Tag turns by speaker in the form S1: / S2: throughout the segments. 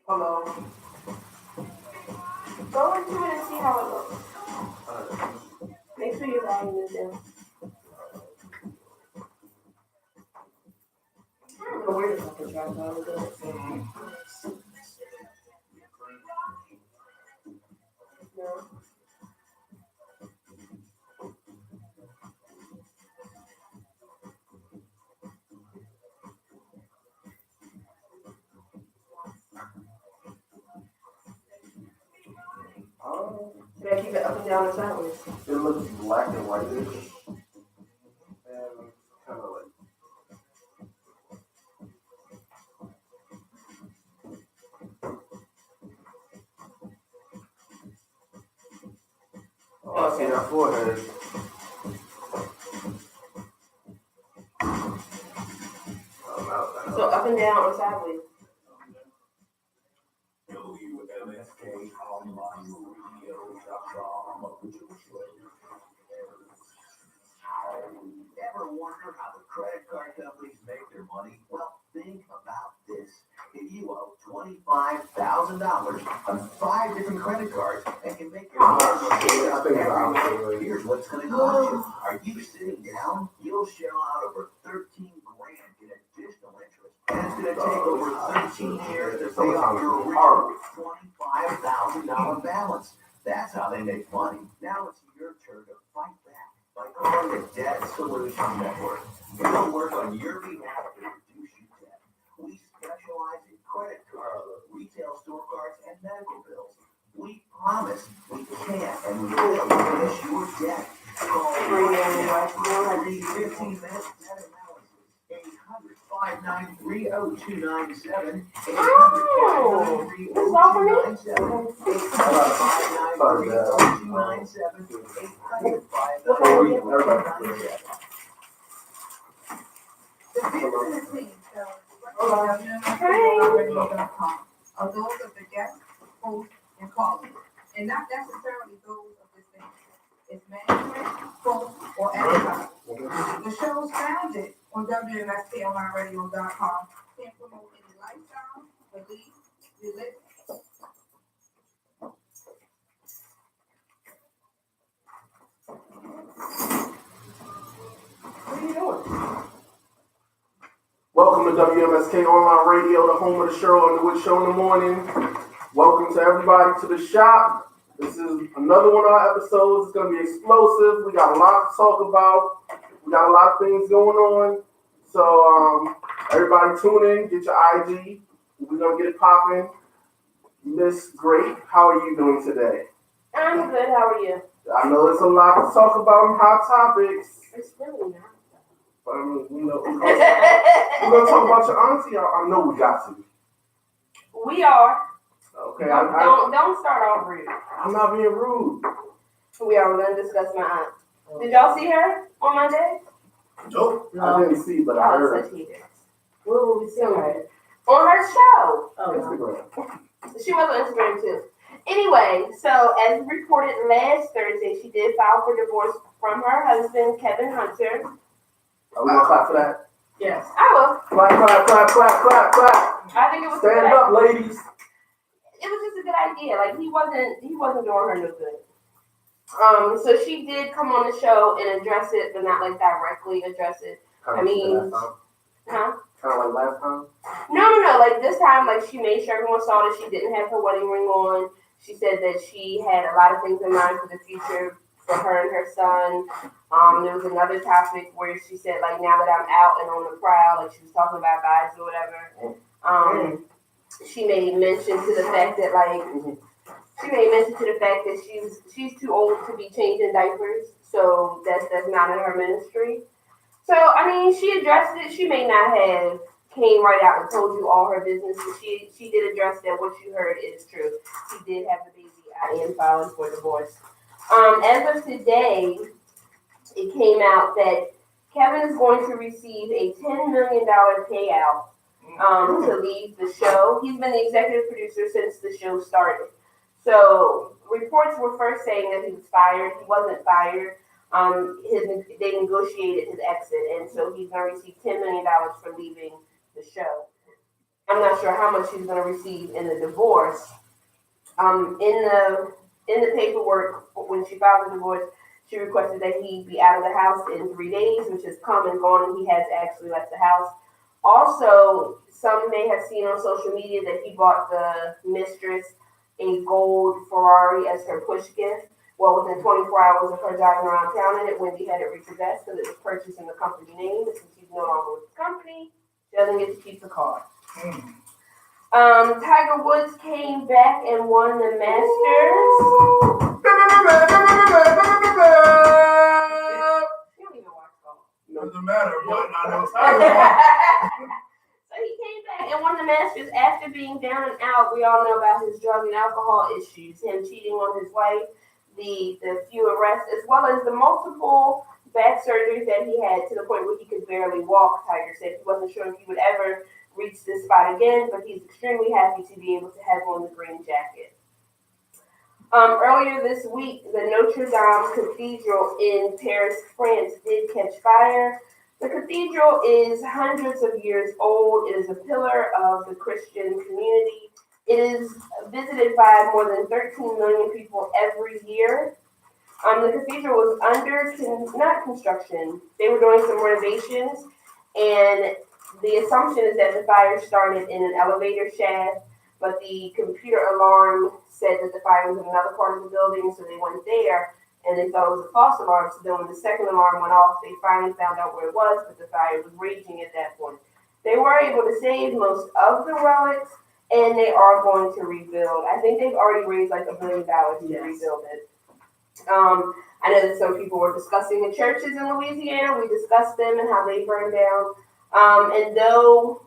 S1: Hello.
S2: Go into it and see how it looks. Make sure your volume is down. I don't know where the fucking tripod is. No.
S1: Oh,
S2: Should I keep it up and down or sideways?
S1: it looks black and whitish. And kind of like. Oh, I see that forehead.
S2: So up and down or sideways?
S3: Ever wonder how the credit card companies make their money? Well, think about this. If you owe $25,000 on 5 different credit cards and can make your money, here's what's going to cost you. Are you sitting down? You'll shell out over $13,000 in additional interest. And it's going to take over 13 years to pay off your original $25,000 balance. That's how they make money. Now it's your turn to fight back by calling the Debt Solution Network. We'll work on your behalf to reduce your debt. We specialize in credit cards, retail store cards, and medical bills. We promise we can and will finish your debt. Call free 15 minutes debt analysis. 800-593-0297. 800-593-0297. 800-593-0297.
S4: The business is www.radio.com are those of the guests, hosts, and callers, and not necessarily those of this thing. It's management, hosts, or advertising. The show is founded on WMSKOnlineradio.com. Can't promote any lifestyle, belief, religion.
S2: What are you doing?
S1: Welcome to WMSK Online Radio, the home of the Cheryl and the Witch Show in the morning. Welcome to everybody to the shop. This is another one of our episodes. It's going to be explosive. We got a lot to talk about. We got a lot of things going on. So everybody tune in, get your IG. We're going to get it popping. Miss Great, how are you doing today?
S2: I'm good. How are you?
S1: I know there's a lot to talk about in hot topics.
S2: It's really not.
S1: But I mean, we're going to talk about your auntie. I know we got to.
S2: We are.
S1: Okay.
S2: Don't start off rude.
S1: I'm not being rude.
S2: We are going to discuss my aunt. Did y'all see her on Monday?
S1: Nope. No. I didn't see, but I heard.
S2: Where will we see her? On her show.
S1: Instagram.
S2: She was on Instagram too. Anyway, so as reported last Thursday, she did file for divorce from her husband, Kevin Hunter.
S1: Are we going to clap for that?
S2: Yes. I will.
S1: Clap, clap, clap, clap, clap, clap.
S2: I think it was
S1: Stand up, ladies.
S2: It was just a good idea. Like he wasn't doing her no good. So she did come on the show and address it, but not like directly address it. Kind of like last time? No. Like this time, like she made sure everyone saw that she didn't have her wedding ring on. She said that she had a lot of things in mind for the future for her and her son. There was another topic where she said, like, now that I'm out and on the prowl, like she was talking about guys or whatever. She made mention to the fact that, she's too old to be changing diapers, so that's not in her ministry. So, I mean, she addressed it. She may not have came right out and told you all her business, but she did address that what you heard is true. She did have the baby. I am filing for divorce. As of today, it came out that Kevin is going to receive a $10 million payout to leave the show. He's been the executive producer since the show started. So reports were first saying that he was fired. He wasn't fired. They negotiated his exit, and so he's going to receive $10 million for leaving the show. I'm not sure how much she's going to receive in the divorce. In the paperwork when she filed the divorce, she requested that he be out of the house in 3 days, which has come and gone, and he has actually left the house. Also, some may have seen on social media that he bought the mistress a gold Ferrari as her push gift. Well, within 24 hours of her driving around town in it, Wendy had it repossessed because it was purchased in the company name. And since she's no longer with the company, she doesn't get to keep the car. Tiger Woods came back and won the Masters. You don't even watch golf.
S1: Doesn't matter, but I know Tiger.
S2: So he came back and won the Masters after being down and out. We all know about his drug and alcohol issues, him cheating on his wife, the few arrests, as well as the multiple back surgeries that he had to the point where he could barely walk. Tiger said he wasn't sure if he would ever reach this spot again, but he's extremely happy to be able to have on the green jacket. Earlier this week, the Notre Dame Cathedral in Paris, France, did catch fire. The cathedral is hundreds of years old. It is a pillar of the Christian community. It is visited by more than 13 million people every year. The cathedral was under, not construction, they were doing some renovations, and the assumption is that the fire started in an elevator shaft, but the computer alarm said that the fire was in another part of the building, so they went there, and they thought it was a false alarm. So then when the second alarm went off, they finally found out where it was, but the fire was raging at that point. They were able to save most of the relics, and they are going to rebuild. I think they've already raised like $1 billion to rebuild it. I know that some people were discussing the churches in Louisiana. We discussed them and how they burned down. And though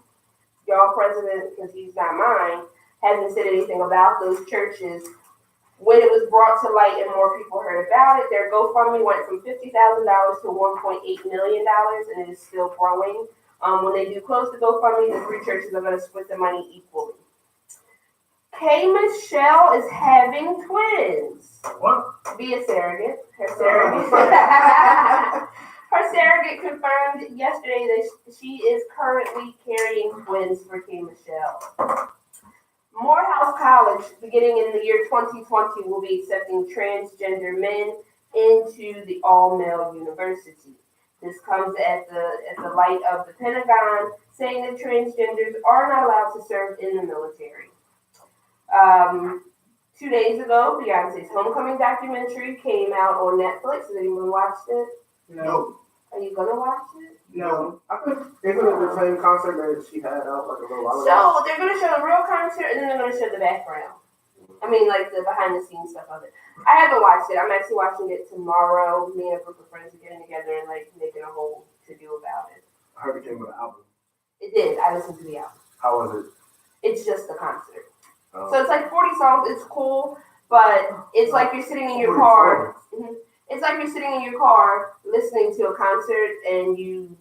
S2: y'all president, because he's not mine, hasn't said anything about those churches, when it was brought to light and more people heard about it, their GoFundMe went from $50,000 to $1.8 million, and it is still growing. When they do close the GoFundMe, the three churches are going to split the money equally. K. Michelle is having twins.
S1: What?
S2: Via surrogate. Her surrogate. Her surrogate confirmed yesterday that she is currently carrying twins for K. Michelle. Morehouse College, beginning in the year 2020, will be accepting transgender men into the all-male university. This comes at the light of the Pentagon saying that transgenders are not allowed to serve in the military. 2 days ago, Beyonce's Homecoming documentary came out on Netflix. Has anyone watched it?
S1: No.
S2: Are you gonna watch it?
S1: No. I think isn't it the same concert that she had out like a little while ago?
S2: So they're gonna show the real concert and then they're gonna show the background. I mean, like the behind the scenes stuff of it. I haven't watched it. I'm actually watching it tomorrow. Me and a group of friends are getting together and like making a whole to do about it.
S1: I heard it came with an album.
S2: It did. I listened to the album.
S1: How was it?
S2: It's just the concert. So it's like 40 songs. It's cool, but it's like you're sitting in your car. It's like you're sitting in your car listening to a concert and you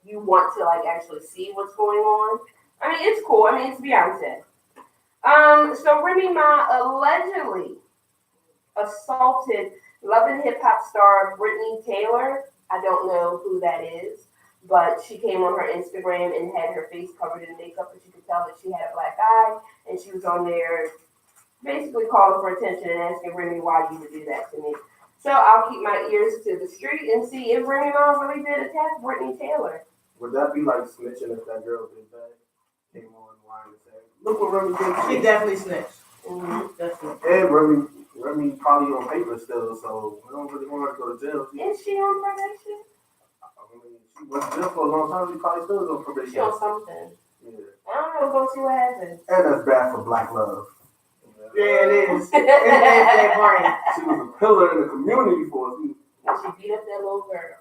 S2: want to like actually see what's going on. I mean, it's cool. I mean, it's Beyonce. So Remy Ma allegedly assaulted Love and Hip Hop star Brittany Taylor. I don't know who that is, but she came on her Instagram and had her face covered in makeup, but you could tell that she had a black eye, and she was on there basically calling for attention and asking Remy why you would do that to me. So I'll keep my ears to the street and see if Remy Ma really did attack Brittany Taylor.
S1: Would that be like snitching if that girl did that? Came on line and said, "Look what Remy did."
S5: She definitely snitched.
S2: Mm-hmm.
S5: Definitely.
S1: And Remy probably on paper still, so we don't really want her to go to jail.
S2: Is she on probation?
S1: I mean, she was jail for a long time. She probably still is on probation.
S2: She on something.
S1: Yeah.
S2: I don't know. Go see what happens.
S1: And that's bad for black love.
S5: Yeah, it is. It's that brain.
S1: She was a pillar in the community for us.
S2: And she beat up that little girl.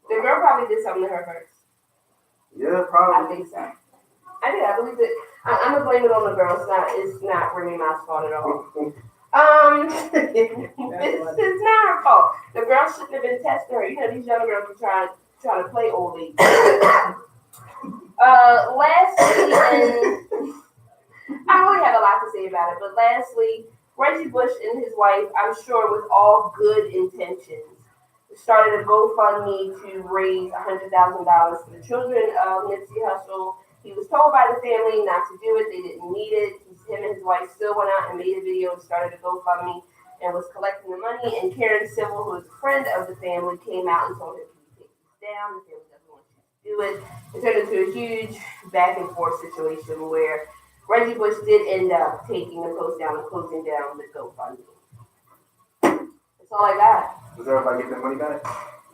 S2: The girl probably did something to her first.
S1: Yeah,
S2: I
S1: probably.
S2: think so. I believe it. I'm gonna blame it on the girl. It's not Remy Ma's fault at all. It's not her fault. The girl shouldn't have been testing her. You know, these young girls are trying to play old lady. Lastly, and I don't really have a lot to say about it, but lastly, Reggie Bush and his wife, I'm sure with all good intentions, started a GoFundMe to raise $100,000 for the children of Nipsey Hussle. He was told by the family not to do it. They didn't need it. Him and his wife still went out and made a video and started a GoFundMe and was collecting the money. And Karen Civil, who is a friend of the family, came out and told him, "Can you take this down? The family doesn't want you to do it." It turned into a huge back and forth situation where Reggie Bush did end up taking the post down and closing down the GoFundMe. That's all I got.
S1: Does everybody get their money back?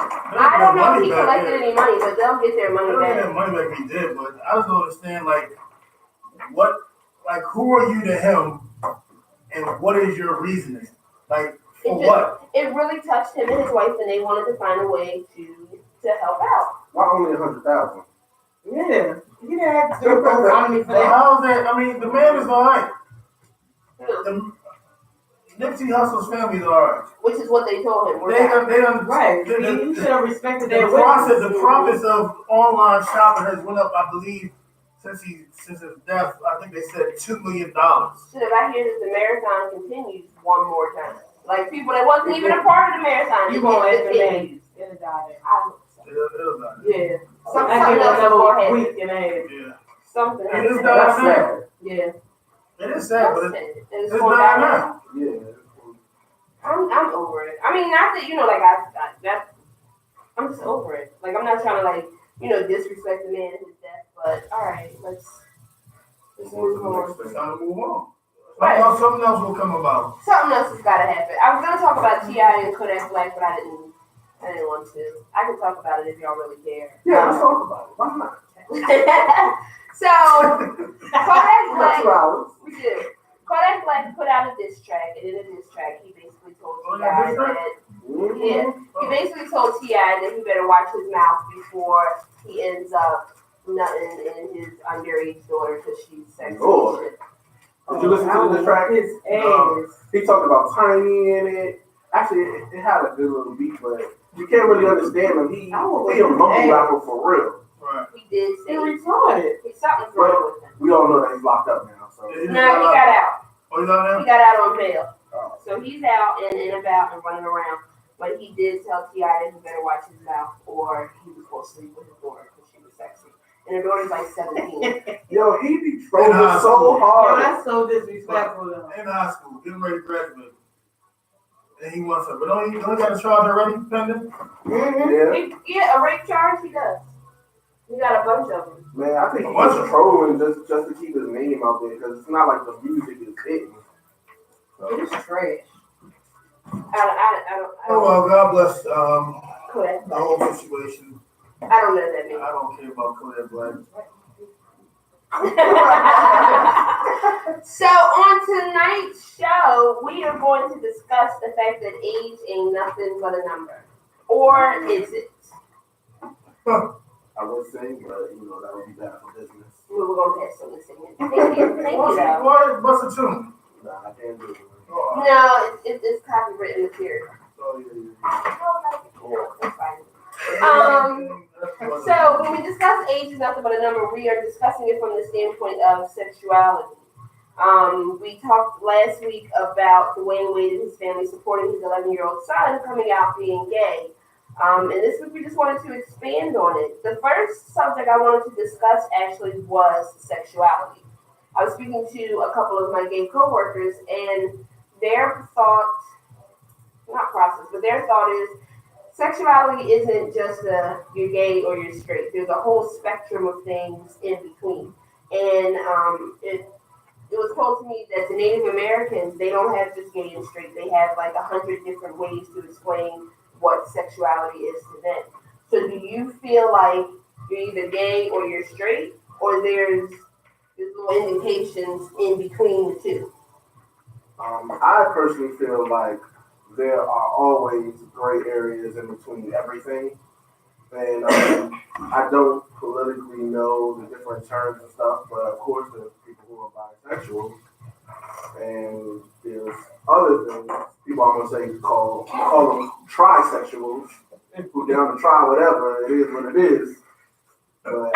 S2: I don't know if he collected any money, but they'll get their money
S6: They don't get
S2: back.
S6: that money back he did, but I just don't understand, who are you to him, and what is your reasoning? What?
S2: It really touched him and his wife, and they wanted to find a way to help out.
S1: Why only 100,000?
S5: Yeah. You didn't have to do a GoFundMe for
S6: Well,
S5: that.
S6: how is that? I mean, the man is alright.
S2: Who?
S6: Nipsey Hussle's family is alright.
S2: Which is what they told him. We're
S6: They
S2: not.
S6: done
S5: Right.
S6: the-
S5: You should have respected
S6: The
S5: their
S6: profits of online shopping has went up, I believe, since his death. I think they said $2 million.
S2: Shit, if I hear that the marathon continues one more time, like people that wasn't even a part of the marathon,
S5: You
S2: it
S5: won't let the
S2: continues.
S5: man get a dollar.
S2: I hope so.
S6: It'll die.
S5: Yeah.
S2: Something
S5: I give
S2: else is
S5: another
S2: gonna happen.
S5: week and a half.
S6: Yeah.
S2: Something
S6: It
S2: has
S6: is
S2: to
S6: dying
S2: happen.
S1: That's
S6: now.
S1: sad.
S2: Yeah.
S6: It is sad, but
S2: That's it. And
S6: it's
S2: going
S6: dying
S2: down.
S6: now.
S1: Yeah.
S2: I'm over it. I mean, not that I'm just over it. Like, I'm not trying to disrespect the man and his death, but all right, let's move on.
S6: It's time to move on.
S2: Right.
S6: Something else will come about.
S2: Something else has got to happen. I was gonna talk about T.I. and Kodak Black, but I didn't want to. I can talk about it if y'all really care.
S1: Yeah, let's talk about it. Why not?
S2: So Kodak
S1: We got 2
S2: Black,
S1: hours.
S2: we do. Kodak Black put out a diss track, and in a diss track, he basically told
S6: Oh,
S2: T.I.
S6: yeah, diss track?
S2: that.
S1: Mhm.
S2: Yeah, he basically told T.I. that he better watch his mouth before he ends up nutting in his underage daughter because she's sexy
S1: Lord.
S2: and shit.
S1: Did you listen to the track?
S5: His ass.
S1: He talked about Tiny in it. Actually, it had a good little beat, but you can't really understand him. He a mumble rapper for real.
S6: Right.
S2: He did say
S5: He retarded.
S2: something's wrong with him.
S1: We all know that he's locked up now. So
S6: Yeah, he
S2: No, he got out.
S6: Oh, he's out
S2: He
S6: there?
S2: got out on bail.
S1: Oh.
S2: So he's out and about and running around. But he did tell T.I. that he better watch his mouth or he was going to sleep with his daughter because she was sexy. And her daughter's like 17.
S1: Yo, he be trolling so
S5: Yo,
S1: hard.
S5: that's so disrespectful though.
S6: In high school, getting ready to graduate. And he wants her. But don't he got a charge already pending?
S1: Yeah.
S2: Yeah, a rape charge he does. He got a bunch of them.
S1: Man, I think
S6: What's
S1: he's
S6: it?
S1: trolling just to keep his name out there because it's not like the music is hitting.
S5: It's trash.
S2: I
S6: Oh,
S2: don't
S6: well, God bless
S2: Kodak
S6: the
S2: Black.
S6: whole situation.
S2: I don't know that
S6: I don't care about Kodak Black.
S2: So on tonight's show, we are going to discuss the fact that age ain't nothing but a number. Or is it?
S1: I would say, but that would be bad for business.
S2: We were going to have something to say. Thank you though.
S6: Why bust a tune?
S1: Nah, I can't do it.
S6: Oh,
S2: No, it's copywritten material. That's fine. So when we discuss age is nothing but a number, we are discussing it from the standpoint of sexuality. We talked last week about Dwayne Wade and his family supporting his 11-year-old son coming out being gay. And this week we just wanted to expand on it. The first subject I wanted to discuss actually was sexuality. I was speaking to a couple of my gay coworkers, and their thought, not process, but their thought is sexuality isn't just you're gay or you're straight. There's a whole spectrum of things in between. And it was told to me that the Native Americans, they don't have just gay and straight. They have like 100 different ways to explain what sexuality is to them. So do you feel like you're either gay or you're straight, or there's little indications in between the two?
S1: I personally feel like there are always gray areas in between everything. And I don't politically know the different terms and stuff, but of course there's people who are bisexual. And there's other things, people I'm going to say call them trisexuals, who down to try whatever, it is what it is. But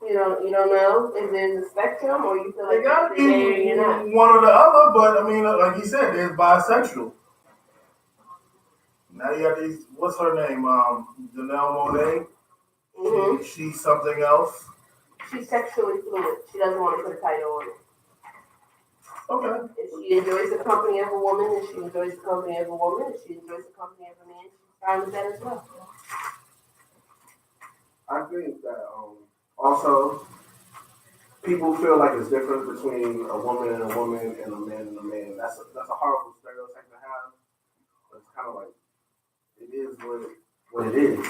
S2: You don't know if there's a spectrum, or you feel like
S6: They gotta
S2: you're gay or
S6: be
S2: you're not.
S6: one or the other, but I mean, like you said, there's bisexual. Now you got these. What's her name? Janelle Monáe.
S2: Mm-hmm.
S6: She's something else.
S2: She's sexually fluid. She doesn't want to put a title on it.
S6: Okay.
S2: If she enjoys the company of a woman, and she enjoys the company of a woman, and she enjoys the company of a man, she's fine with that as well.
S1: I think that also people feel like it's different between a woman and a woman and a man and a man. That's a horrible stereotype to have. But it's kind of like it is what it is.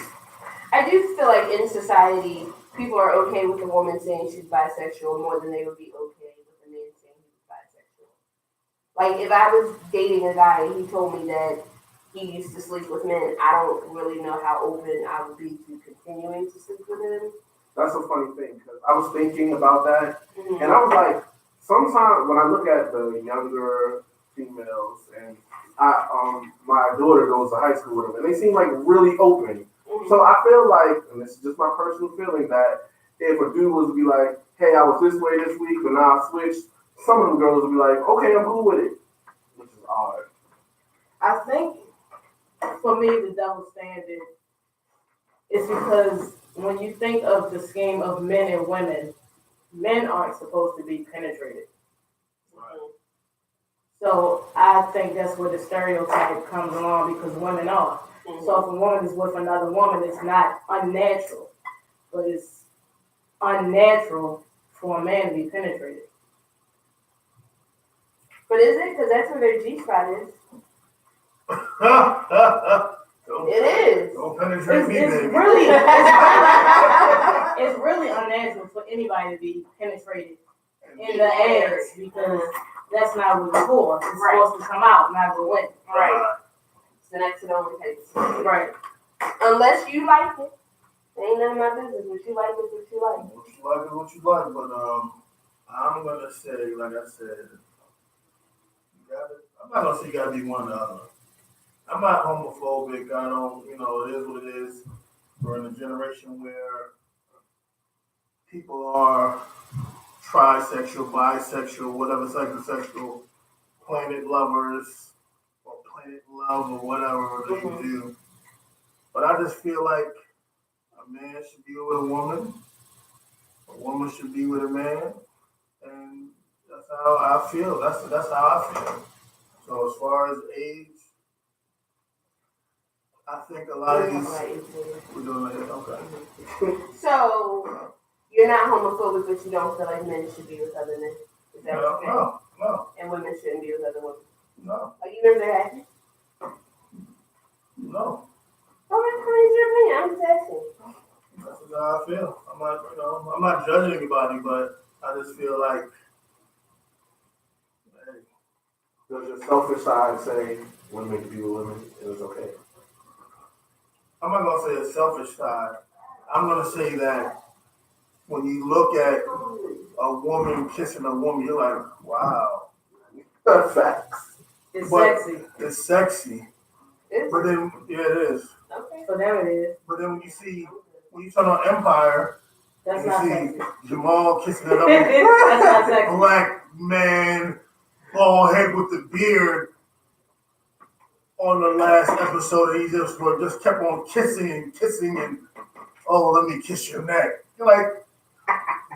S2: I do feel like in society, people are okay with a woman saying she's bisexual more than they would be okay with a man saying he's bisexual. Like, if I was dating a guy and he told me that he used to sleep with men, I don't really know how open I would be to continuing to sleep with him.
S1: That's a funny thing because I was thinking about that,
S2: Mm-hmm.
S1: and I was like, sometimes when I look at the younger females, and my daughter goes to high school with them, and they seem like really open.
S2: Mm-hmm.
S1: So I feel like, and this is just my personal feeling, that if a dude was to be like, hey, I was this way this week, but now I switched, some of them girls would be like, okay, I'm cool with it, which is odd.
S5: I think for me the double standard is because when you think of the scheme of men and women, men aren't supposed to be penetrated. So I think that's where the stereotype comes along because women are.
S2: Mm-hmm.
S5: So if a woman is with another woman, it's not unnatural, but it's unnatural for a man to be penetrated.
S2: But is it? Because that's where their G spot is. It is.
S6: Don't penetrate me,
S5: It's
S6: baby.
S5: really, it's really unnatural for anybody to be penetrated in the ass because that's not what it's for. It's supposed to come out, not go in.
S2: Right. It's an accidental case.
S5: Right.
S2: Unless you like it. It ain't none of my business. What you like is what you like.
S6: What you like is what you like, but I'm gonna say, like I said, I'm not gonna say you gotta be one or the other. I'm not homophobic. I don't, it is what it is. We're in a generation where people are trisexual, bisexual, whatever psychosexual, planet lovers, or planet love, or whatever they do. But I just feel like a man should be with a woman should be with a man, and that's how I feel. That's how I feel. So as far as age, I think a lot of these we're doing like okay.
S2: So you're not homophobic, but you don't feel like men should be with other men. Is that what you're saying?
S6: No.
S2: And women shouldn't be with other women.
S6: No.
S2: Are you guys are happy?
S6: No.
S2: What is your opinion? I'm just asking.
S6: That's how I feel. I'm not judging anybody, but I just feel like, hey,
S1: Does your selfish side say women can be with women and it's okay?
S6: I'm not gonna say a selfish side. I'm gonna say that when you look at a woman kissing a woman, you're like, wow.
S1: Facts.
S5: It's
S6: But
S5: sexy.
S6: it's sexy. But then, yeah, it is.
S2: Okay.
S5: For them it is.
S6: But then when you turn on Empire,
S5: That's
S6: you
S5: not
S6: see
S5: sexy.
S6: Jamal kissing another
S5: That's not sexy.
S6: black man, bald head with the beard on the last episode. He just kept on kissing and oh, let me kiss your neck. You're like,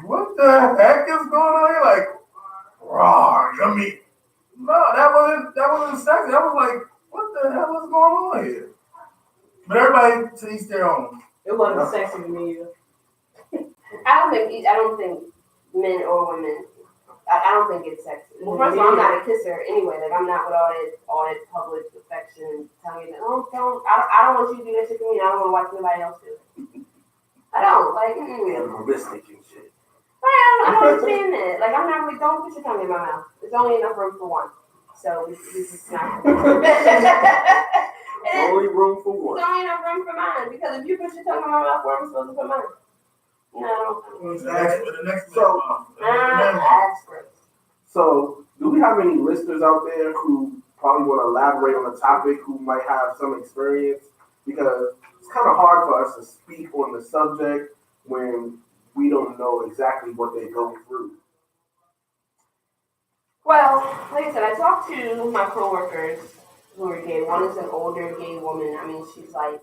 S6: what the heck is going on? You're like, raw, yummy. No, that wasn't sexy. I was like, what the hell is going on here? But everybody to each their own.
S5: It wasn't sexy to me either.
S2: I don't think men or women. I don't think it's sexy. Well, first of all, I'm not a kisser anyway. Like I'm not with all that public affection telling me that I don't want you to do that shit to me. I don't want to watch anybody else do it. I don't like.
S1: Animalistic and shit.
S2: I don't understand that. Like I'm not really. Don't put your tongue in my mouth. There's only enough room for one. So this is not.
S1: Only room for one.
S2: There's only enough room for mine because if you put your tongue in my mouth, where am I supposed to put mine? No.
S1: So, do we have any listeners out there who probably want to elaborate on the topic, who might have some experience? Because it's kind of hard for us to speak on the subject when we don't know exactly what they go through.
S2: Well, like I said, I talked to my coworkers who are gay. One is an older gay woman. I mean, she's like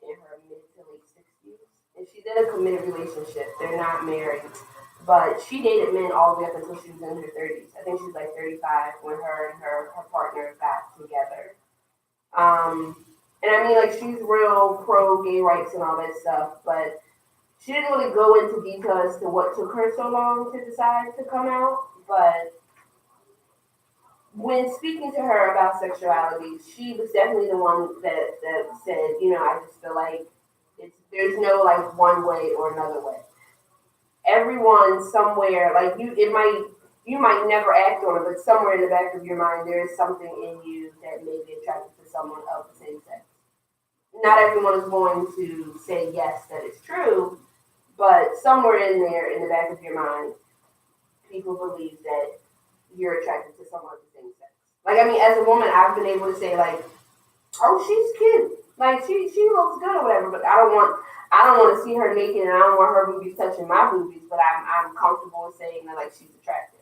S2: in her mid to late 60s, and she's in a committed relationship. They're not married, but she dated men all the way up until she was in her 30s. I think she was like 35 when her and her partner got together. And I mean, like, she's real pro gay rights and all that stuff, but she didn't really go into detail as to what took her so long to decide to come out. But when speaking to her about sexuality, she was definitely the one that said, you know, I just feel like there's no like one way or another way. Everyone somewhere, like you might never act on it, but somewhere in the back of your mind there is something in you that may be attracted to someone of the same sex. Not everyone is going to say yes that it's true, but somewhere in there, in the back of your mind, people believe that you're attracted to someone of the same sex. Like, I mean, as a woman, I've been able to say, like, oh, she's cute. Like, she looks good or whatever, but I don't want to see her naked and I don't want her boobies touching my boobies, but I'm comfortable with saying that, like, she's attractive.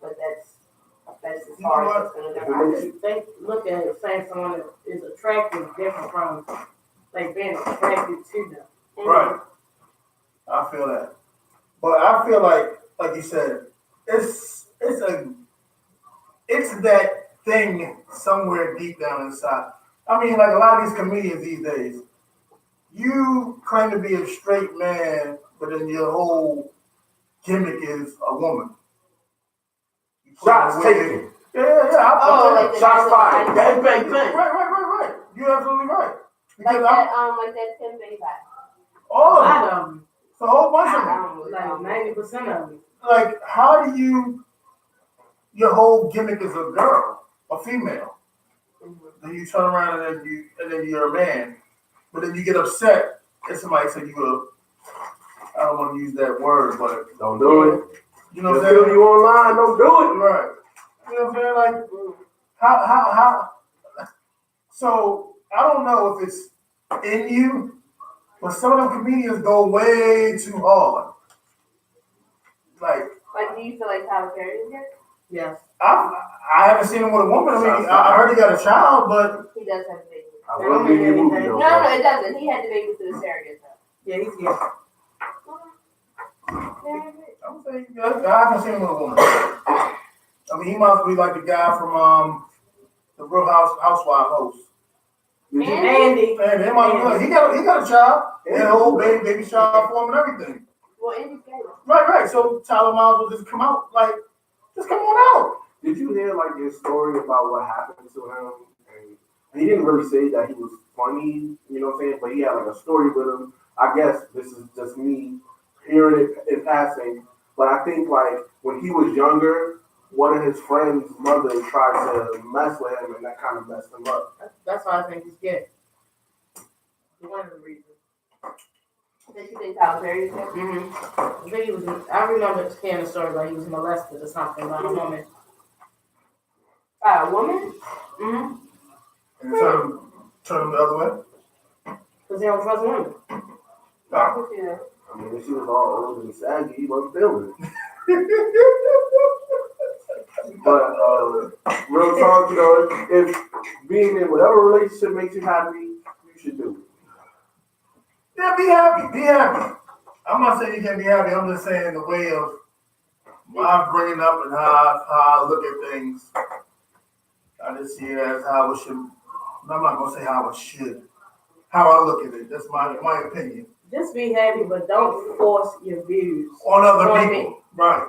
S2: But that's as far as it's going to go.
S5: I just look at it saying someone is attractive different from like being attracted to them.
S6: Right. I feel that. But I feel like you said, it's that thing somewhere deep down inside. I mean, like a lot of these comedians these days, you claim to be a straight man, but then your whole gimmick is a woman.
S1: Shots taken.
S6: Yeah.
S2: Like
S1: Shots fired. Bang, bang, bang.
S6: Right. You're absolutely right.
S2: Like
S6: Because
S2: that Tim Baby.
S6: all
S5: A
S6: of
S5: lot
S6: it.
S5: of them,
S6: It's a whole bunch of them.
S5: like 90% of them.
S6: Like, how do your whole gimmick is a girl, a female. Then you turn around and then you're a man. But then you get upset if somebody said I don't want to use that word, but
S1: Don't do it.
S6: you know what I'm
S1: If
S6: saying?
S1: you online, don't do it.
S6: Right. You know what I'm saying? Like, how? So, I don't know if it's in you, but some of them comedians go way too hard. Like,
S2: do you feel like Tyler Perry is gay?
S5: Yes.
S6: I haven't seen him with a woman. I mean, I heard he got a child, but
S2: He does have a baby.
S1: I will give you a movie though.
S2: No, it doesn't. He had the baby through the surrogate though.
S5: Yeah, he's gay.
S6: I'm saying I haven't seen him with a woman. I mean, he must be like the guy from the Real Housewife host.
S5: Andy.
S6: And he got a child. He had a whole baby shower for him and everything.
S2: Well, Andy's gay.
S6: Right. So Tyler Miles will just come out just come on out.
S1: Did you hear like his story about what happened to him? And he didn't really say that he was funny, you know what I'm saying? But he had like a story with him. I guess this is just me hearing it in passing. But I think like when he was younger, one of his friends' mother tried to mess with him, and that kind of messed him up.
S5: That's why I think he's gay. One of the reasons.
S2: Did you think Tyler Perry is gay?
S5: I think I remember hearing a story about he was molested or something by a woman.
S2: By a woman?
S5: Mm-hmm.
S6: And turn him the other way.
S5: Because he don't trust women.
S2: I can see that.
S1: I mean, if she was all old and saggy, he wasn't feeling it. But real talk, you know, if being in whatever relationship makes you happy, you should do it.
S6: Yeah, be happy. I'm not saying you can't be happy. I'm just saying the way of my bringing up and how I look at things. I just see it as how it should. I'm not gonna say how it should. How I look at it. That's my opinion.
S5: Just be happy, but don't force your views
S6: On other
S5: on
S6: people.
S5: me.
S6: Right.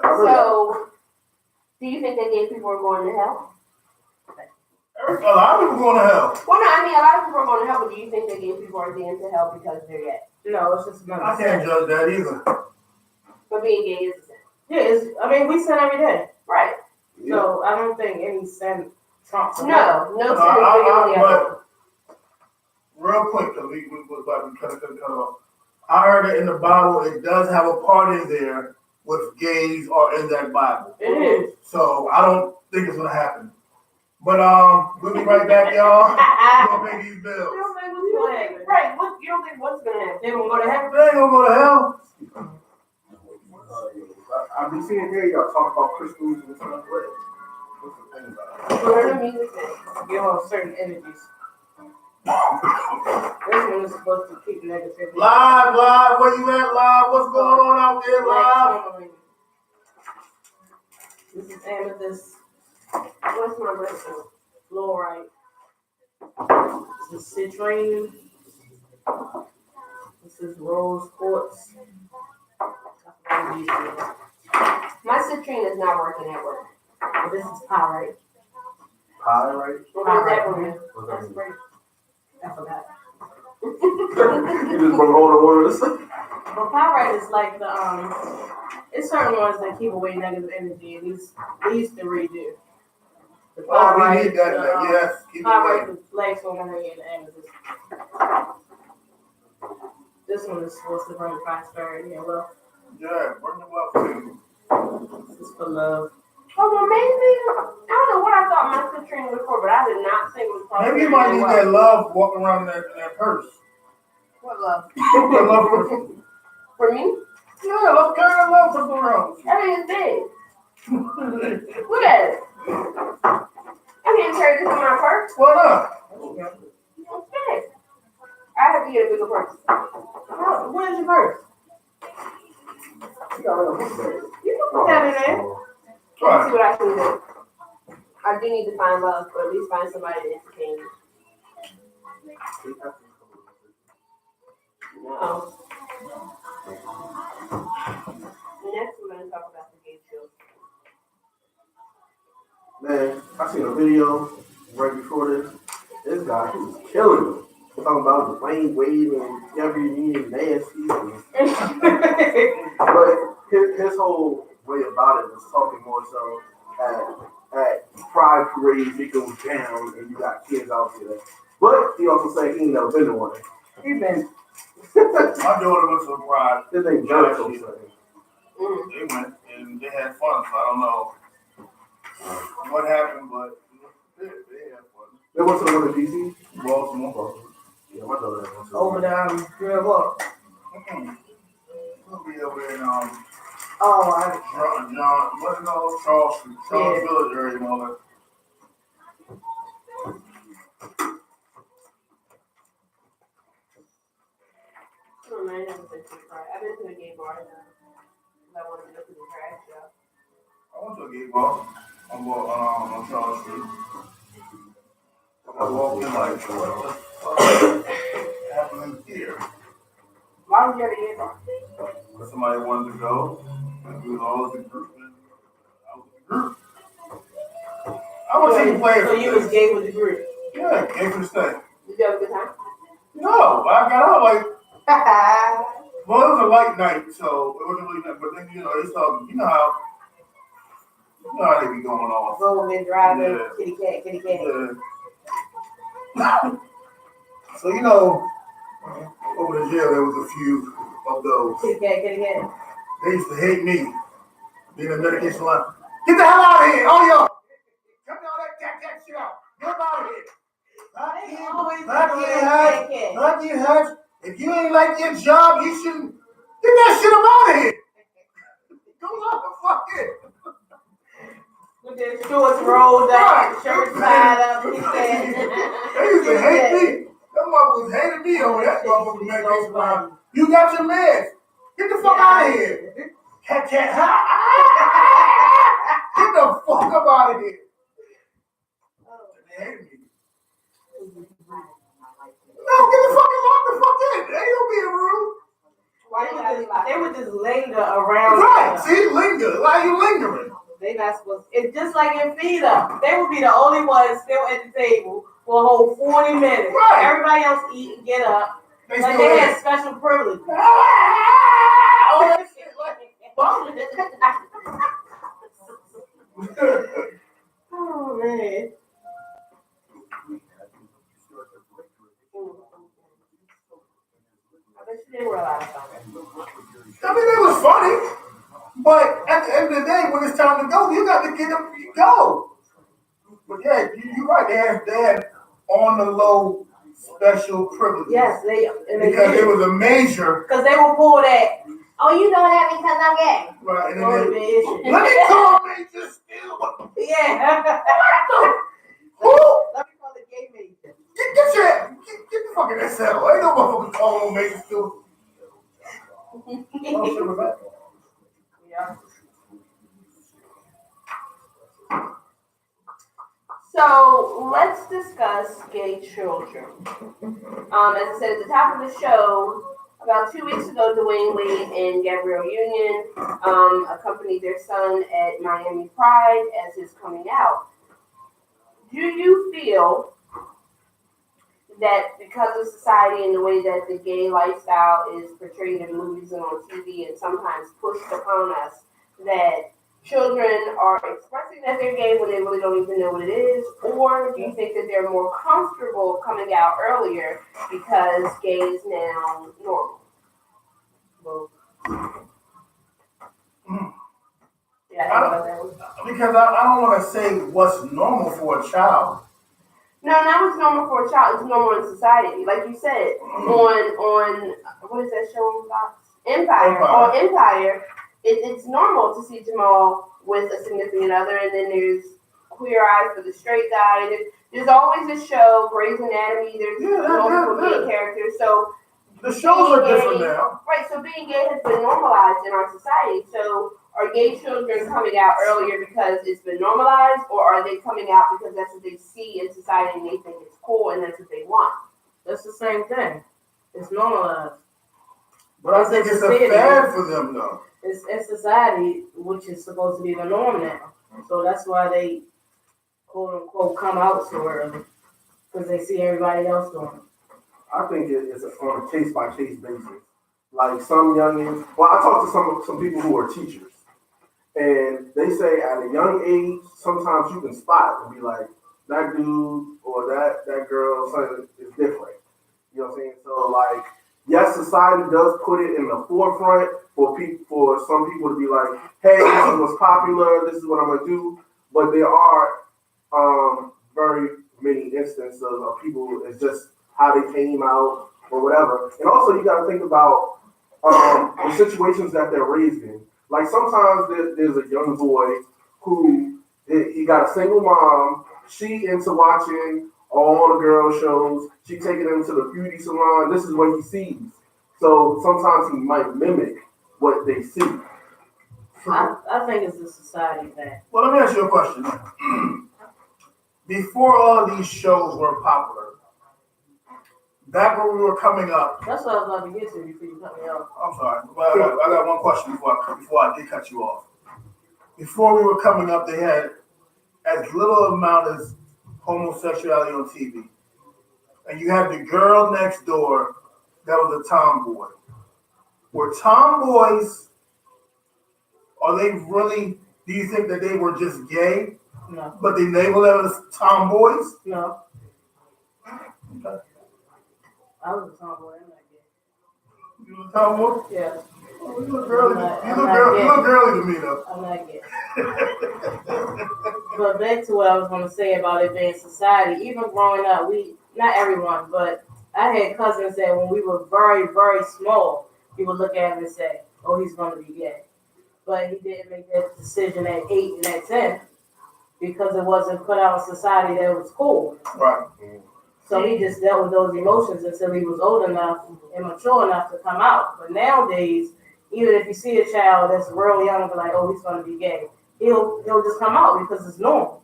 S2: So, do you think that gay people are going to hell?
S6: A lot of people going to hell.
S2: Well, no, I mean, a lot of people are going to hell, but do you think that gay people are going to hell because they're gay?
S5: No, it's just another
S6: I can't
S5: sin.
S6: judge that either.
S2: But being gay is a sin.
S5: Yeah, we sin every day.
S2: Right.
S5: So I don't think any sin trumps another.
S2: No sin is bigger than the other.
S6: Real quick, though, we cut off. I heard that in the Bible, it does have a part in there with gays are in that Bible.
S5: It is.
S6: So I don't think it's gonna happen. But we'll be right back, y'all. We're gonna pay these bills.
S2: You don't think what's going to happen? Right. You don't think what's going to happen?
S5: They gonna go to heaven?
S6: They ain't gonna go to hell.
S1: I've been seeing here y'all talk about crystals and stuff like that.
S6: What's the thing about it?
S2: What are the music things?
S5: Give off certain energies. This one is supposed to keep negativity.
S6: Live, where you at, live? What's going on out there, live?
S5: Tourmaline. This is amethyst
S2: What's my birthday?
S5: fluorite. This is citrine. This is rose quartz. That's what I'm using.
S2: My citrine is not working at work.
S5: And this is pyrite.
S1: Pie, right?
S2: What does that mean?
S1: What's that
S5: That's
S1: mean?
S5: great. I forgot.
S1: You just bring all the words.
S5: But pyrite is like the it's certain ones that keep away negative energy, and these to redo. The
S6: Oh, we
S5: pyrite,
S6: need that.
S5: the,
S6: Yes, keep it
S5: pyrite,
S6: going.
S5: the flex tourmaline, and the amethyst. This one is supposed to bring prosperity and wealth.
S6: Yeah, bring the wealth to
S5: This is for love.
S2: Oh, well, maybe, I don't know what I thought my citrine was for, but I did not think it was for.
S6: Maybe you might need that love walking around in that purse.
S2: What love?
S6: That love purse.
S2: For me?
S6: Yeah, let's carry that love purse around.
S2: I mean, it's big. Look at it. I can't carry this in my purse.
S6: Why not?
S2: It's big. I have to get a bigger purse.
S5: Where's your purse?
S1: You got it on this day.
S5: You can put that in there.
S2: Let's see what I can do. I do need to find love, or at least find somebody to entertain me. No. Next, we're going to talk about the gay children.
S1: Man, I seen a video right before this. This guy, he was killing them. Talking about Dwayne Wade and Jeffrey and Nasty. But his whole way about it was talking more so at pride parades, it goes down and you got kids out there. But he also said he ain't never been to one.
S5: He's been.
S6: My daughter was surprised.
S1: His name Jericho. So.
S6: They went and they had fun, so I don't know what happened, but they had fun.
S1: They went to the one in DC?
S6: Baltimore.
S1: Yeah, my daughter went to
S5: Over the grill walk.
S6: We'll be over in
S5: Oh, I
S6: John, what is all Charles Street, Charles Village area and all that.
S2: Oh, man, I never been to a pride. I've been to a gay bar. I wanted to go to the trash show.
S6: I went to a gay bar on Charles Street. I walked in like, what the fuck happening here?
S2: Why would you have a gay bar?
S6: But somebody wanted to go, and we was all in the group, and I was in the group. I was even playing
S5: So
S6: for
S5: you
S6: this.
S5: was gay with the group.
S6: Yeah, gay for the stay.
S2: Did you have a good time?
S6: No, but I got out like, well, it was a light night, so it wasn't really that, but then, they started, you know how they be going on.
S5: Rolling, driving,
S6: Yeah.
S5: kitty cat, kitty cat.
S6: Yeah. So, over the jail, there was a few of those.
S5: Kitty cat, kitty cat.
S6: They used to hate me, being a medication line. Get the hell out of here, all y'all! Cut all that shit out. Get out of here. Lucky Hutch, if you ain't like your job, you shouldn't. Get that shit up out of here. Go out the fuck in.
S5: With their shorts rolled up, shirt tied up, he said.
S6: They used to hate me. Them motherfuckers hated me over that motherfucking medication line. You got your meds. Get the fuck out of here. Cat. Get the fuck up out of here. They hated me. No, get the fuck in. They don't be rude.
S2: Why you have to
S5: They would just linger around.
S6: Right, see, linger. Why are you lingering?
S5: They not supposed. It's just like in FIDA. They would be the only ones still at the table for a whole 40 minutes.
S6: Right.
S5: Everybody else eat and get up.
S6: They
S5: Like
S6: still
S5: they
S6: there.
S5: had special privileges.
S6: All that shit,
S5: Oh man.
S2: I bet you didn't realize something.
S6: I mean, it was funny, but at the end of the day, when it's time to go, you got to get up and go. But yeah, you're right. They had on the low special privileges.
S5: Yes, they
S6: Because it was a major.
S5: because they will pull that
S2: Oh, you know that because I'm gay.
S6: Right, and
S5: Only
S6: then
S5: been issue.
S6: let me call Major Still.
S5: Yeah.
S6: Who?
S5: Let me call the gay major.
S6: Get the fucking SL. Ain't no motherfucker calling Major Still. Oh, shit was that?
S5: Yeah.
S2: So let's discuss gay children. As I said at the top of the show, about 2 weeks ago, Dwayne Wade and Gabrielle Union accompanied their son at Miami Pride as his coming out. Do you feel that because of society and the way that the gay lifestyle is portrayed in movies and on TV and sometimes pushed upon us, that children are expressing that they're gay when they really don't even know what it is? Or do you think that they're more comfortable coming out earlier because gay is now normal?
S5: Well,
S2: Yeah, I think about that one.
S6: Because I don't want to say what's normal for a child.
S2: No, not what's normal for a child. It's normal in society. Like you said, on what is that show on Fox? Empire. On Empire, it's normal to see Jamal with a significant other, and then there's Queer Eye for the straight guy. There's always a show, Grey's Anatomy. There's multiple gay characters. So
S6: the shows are different now.
S2: Right. So being gay has been normalized in our society. So are gay children coming out earlier because it's been normalized, or are they coming out because that's what they see in society and they think it's cool and that's what they want?
S5: that's the same thing. It's normalized.
S6: But I think it's a fad for them, though.
S5: It's in society, which is supposed to be the norm now. So that's why they, quote unquote, come out so early. Because they see everybody else doing it.
S1: I think it's on a case by case basis. Like some youngins, well, I talked to some people who are teachers, and they say at a young age, sometimes you can spot and be like, that dude or that girl, something is different. You know what I'm saying? So like, yes, society does put it in the forefront for some people to be like, hey, this is what's popular, this is what I'm gonna do. But there are very many instances of people, it's just how they came out or whatever. And also you gotta think about the situations that they're raised in. Like sometimes there's a young boy who he got a single mom, she into watching all the girl shows, she taking him to the beauty salon, this is what he sees. So sometimes he might mimic what they see.
S5: I think it's a society thing.
S6: Well, let me ask you a question. Before all of these shows were popular, back when we were coming up.
S5: That's what I was about to get to before you cut me off.
S6: I'm sorry, but I got one question before I did cut you off. Before we were coming up, they had as little amount as homosexuality on TV, and you had the girl next door that was a tomboy. Were tomboys? Are they really? Do you think that they were just gay?
S5: No.
S6: But they labeled them as tomboys?
S5: No.
S6: Okay.
S5: I was a tomboy. I'm not gay.
S6: You was a tomboy?
S5: Yeah.
S6: Oh, you look girly.
S5: You
S6: look girly to me though.
S5: I'm not gay. But back to what I was going to say about it being society. Even growing up, not everyone, but I had cousins that when we were very, very small, you would look at him and say, oh, he's going to be gay. But he didn't make that decision at 8 and at 10 because it wasn't put out in society that it was cool.
S6: Right.
S5: So he just dealt with those emotions until he was old enough and mature enough to come out. But nowadays, even if you see a child that's real young and be like, oh, he's going to be gay, he'll just come out because it's normal.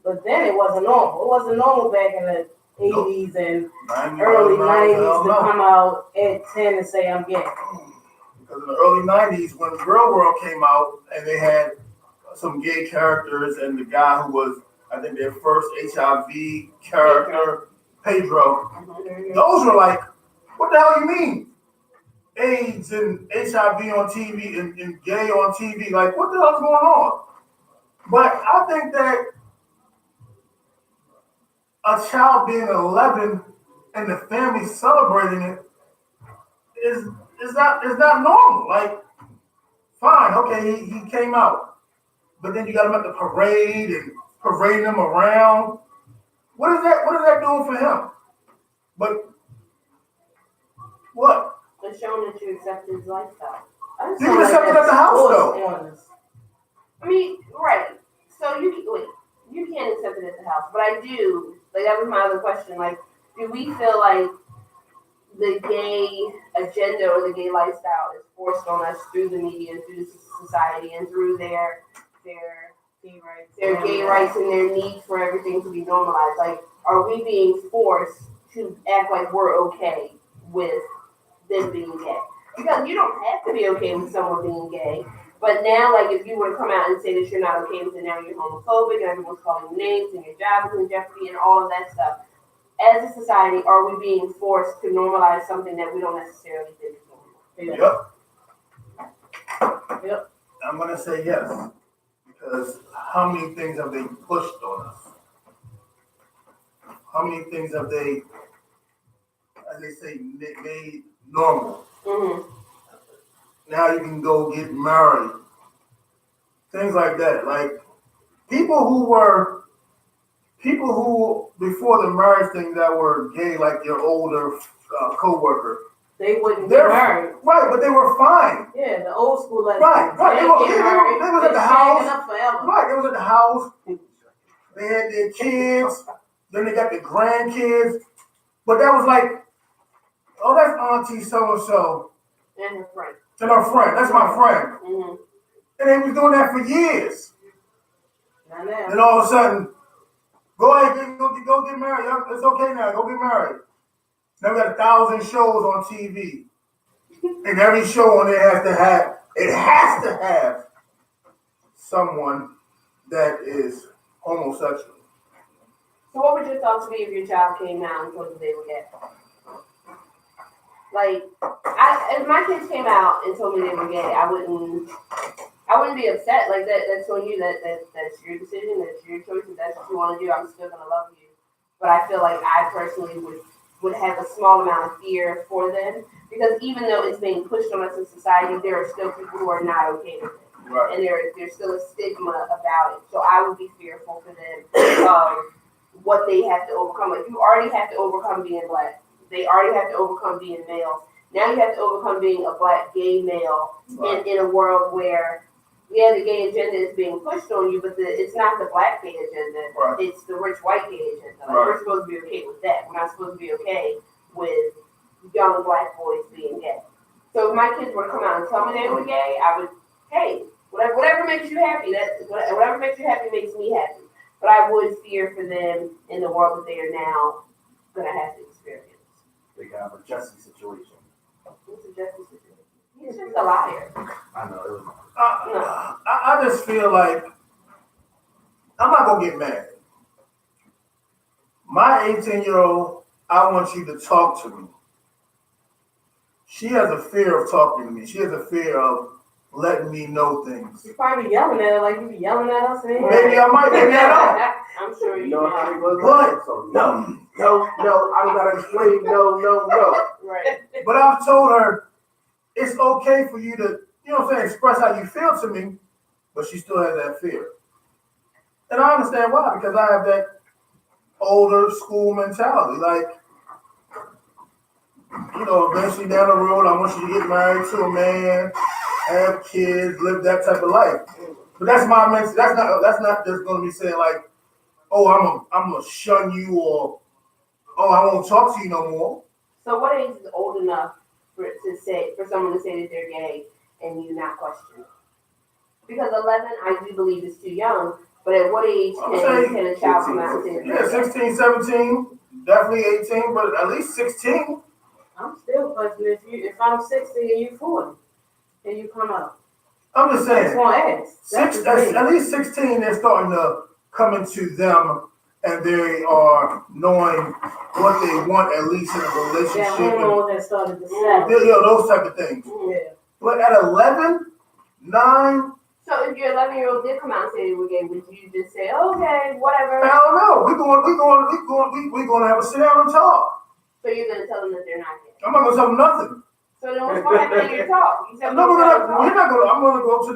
S5: But then it wasn't normal. It wasn't normal back in the 80s and early 90s to come out at 10 and say, I'm gay.
S6: Because in the early 90s, when Girl World came out and they had some gay characters and the guy who was, I think, their first HIV character, Pedro, those were like, what the hell you mean? AIDS and HIV on TV and gay on TV, like what the hell's going on? But I think that a child being 11 and the family celebrating it is not normal. Like, fine, okay, he came out, but then you got him at the parade and parading him around. What is that doing for him? But what?
S2: It's showing that you accept his lifestyle.
S1: You can accept it at the house, though.
S2: I mean, right. So you can't accept it at the house, but I do. Like that was my other question. Like, do we feel like the gay agenda or the gay lifestyle is forced on us through the media, through society, and through their gay rights and their need for everything to be normalized? Like, are we being forced to act like we're okay with them being gay? Because you don't have to be okay with someone being gay. But now, like, if you were to come out and say that you're not okay with it, now you're homophobic and everyone's calling you names and your job is in jeopardy and all of that stuff. As a society, are we being forced to normalize something that we don't necessarily think is normal?
S6: Yep. I'm gonna say yes, because how many things have they pushed on us? How many things have they, as they say, made normal?
S2: Mm-hmm.
S6: Now you can go get married. Things like that. Like people who before the marriage thing that were gay, like your older co-worker.
S5: They wouldn't get married.
S6: Right, but they were fine.
S5: Yeah, the old school lesbians.
S6: Right. They was at the house.
S5: Up forever.
S6: Right, they was at the house. They had their kids. Then they got their grandkids. But that was like, oh, that's Auntie so-and-so.
S2: And her friend.
S6: And her friend. That's my friend.
S2: Mm-hmm.
S6: And they was doing that for years.
S5: Not now.
S6: Then all of a sudden, go ahead, go get married. It's okay now. Go get married. Now we got 1,000 shows on TV. And every show on there has to have someone that is homosexual.
S2: So what would your thoughts be if your child came out and told you they were gay? Like, if my kids came out and told me they were gay, I wouldn't be upset. Like that's on you. That's your decision. That's your choice. If that's what you want to do, I'm still gonna love you. But I feel like I personally would have a small amount of fear for them, because even though it's being pushed on us in society, there are still people who are not okay with it.
S6: Right.
S2: And there's still a stigma about it. So I would be fearful for them what they have to overcome. Like, you already have to overcome being black. They already have to overcome being males. Now you have to overcome being a black gay male in a world where, yeah, the gay agenda is being pushed on you, but it's not the black gay agenda.
S6: Right.
S2: It's the rich white gay agenda. Like, we're supposed to be okay with that. We're not supposed to be okay with young black boys being gay. So if my kids were to come out and tell me they were gay, I would, hey, whatever makes you happy, whatever makes you happy makes me happy. But I would fear for them in the world that they are now gonna have to experience.
S7: They got a Jesse situation.
S2: What's a Jesse situation? He's just a liar.
S7: I know. It was,
S6: I just feel like I'm not gonna get mad. My 18-year-old, I want you to talk to me. She has a fear of talking to me. She has a fear of letting me know things.
S5: You probably yelling at her like you be yelling at us.
S6: Maybe I might, maybe I don't.
S2: I'm sure you
S1: No,
S2: know.
S6: But
S1: no, I don't gotta explain. No.
S2: Right.
S6: But I've told her it's okay for you to, express how you feel to me, but she still has that fear. And I understand why, because I have that older school mentality. Like, eventually down the road, I want you to get married to a man, have kids, live that type of life. But that's my mentality. That's not just going to be saying like, oh, I'm gonna shun you, or oh, I won't talk to you no more.
S2: So what age is old enough for someone to say that they're gay and you not question it? Because 11, I do believe is too young. But at what age can a child come out and say that?
S6: Yeah, 16, 17, definitely 18, but at least 16.
S5: I'm still questioning if I'm 60 and you 40, and you come out.
S6: I'm just saying.
S5: That's gonna ask.
S6: At least 16, they're starting to come into them, and they are knowing what they want, at least in a relationship.
S5: That hormones that started to settle.
S6: Those type of things.
S5: Yeah.
S6: But at 11, 9.
S2: So if your 11-year-old did come out and say they were gay, would you just say, okay, whatever?
S6: I don't know. We're going to have a sit down and talk.
S2: So you're going to tell them that they're not gay?
S6: I'm not going to tell them nothing.
S2: So then what's going to happen in your talk? You said
S6: I'm going to go to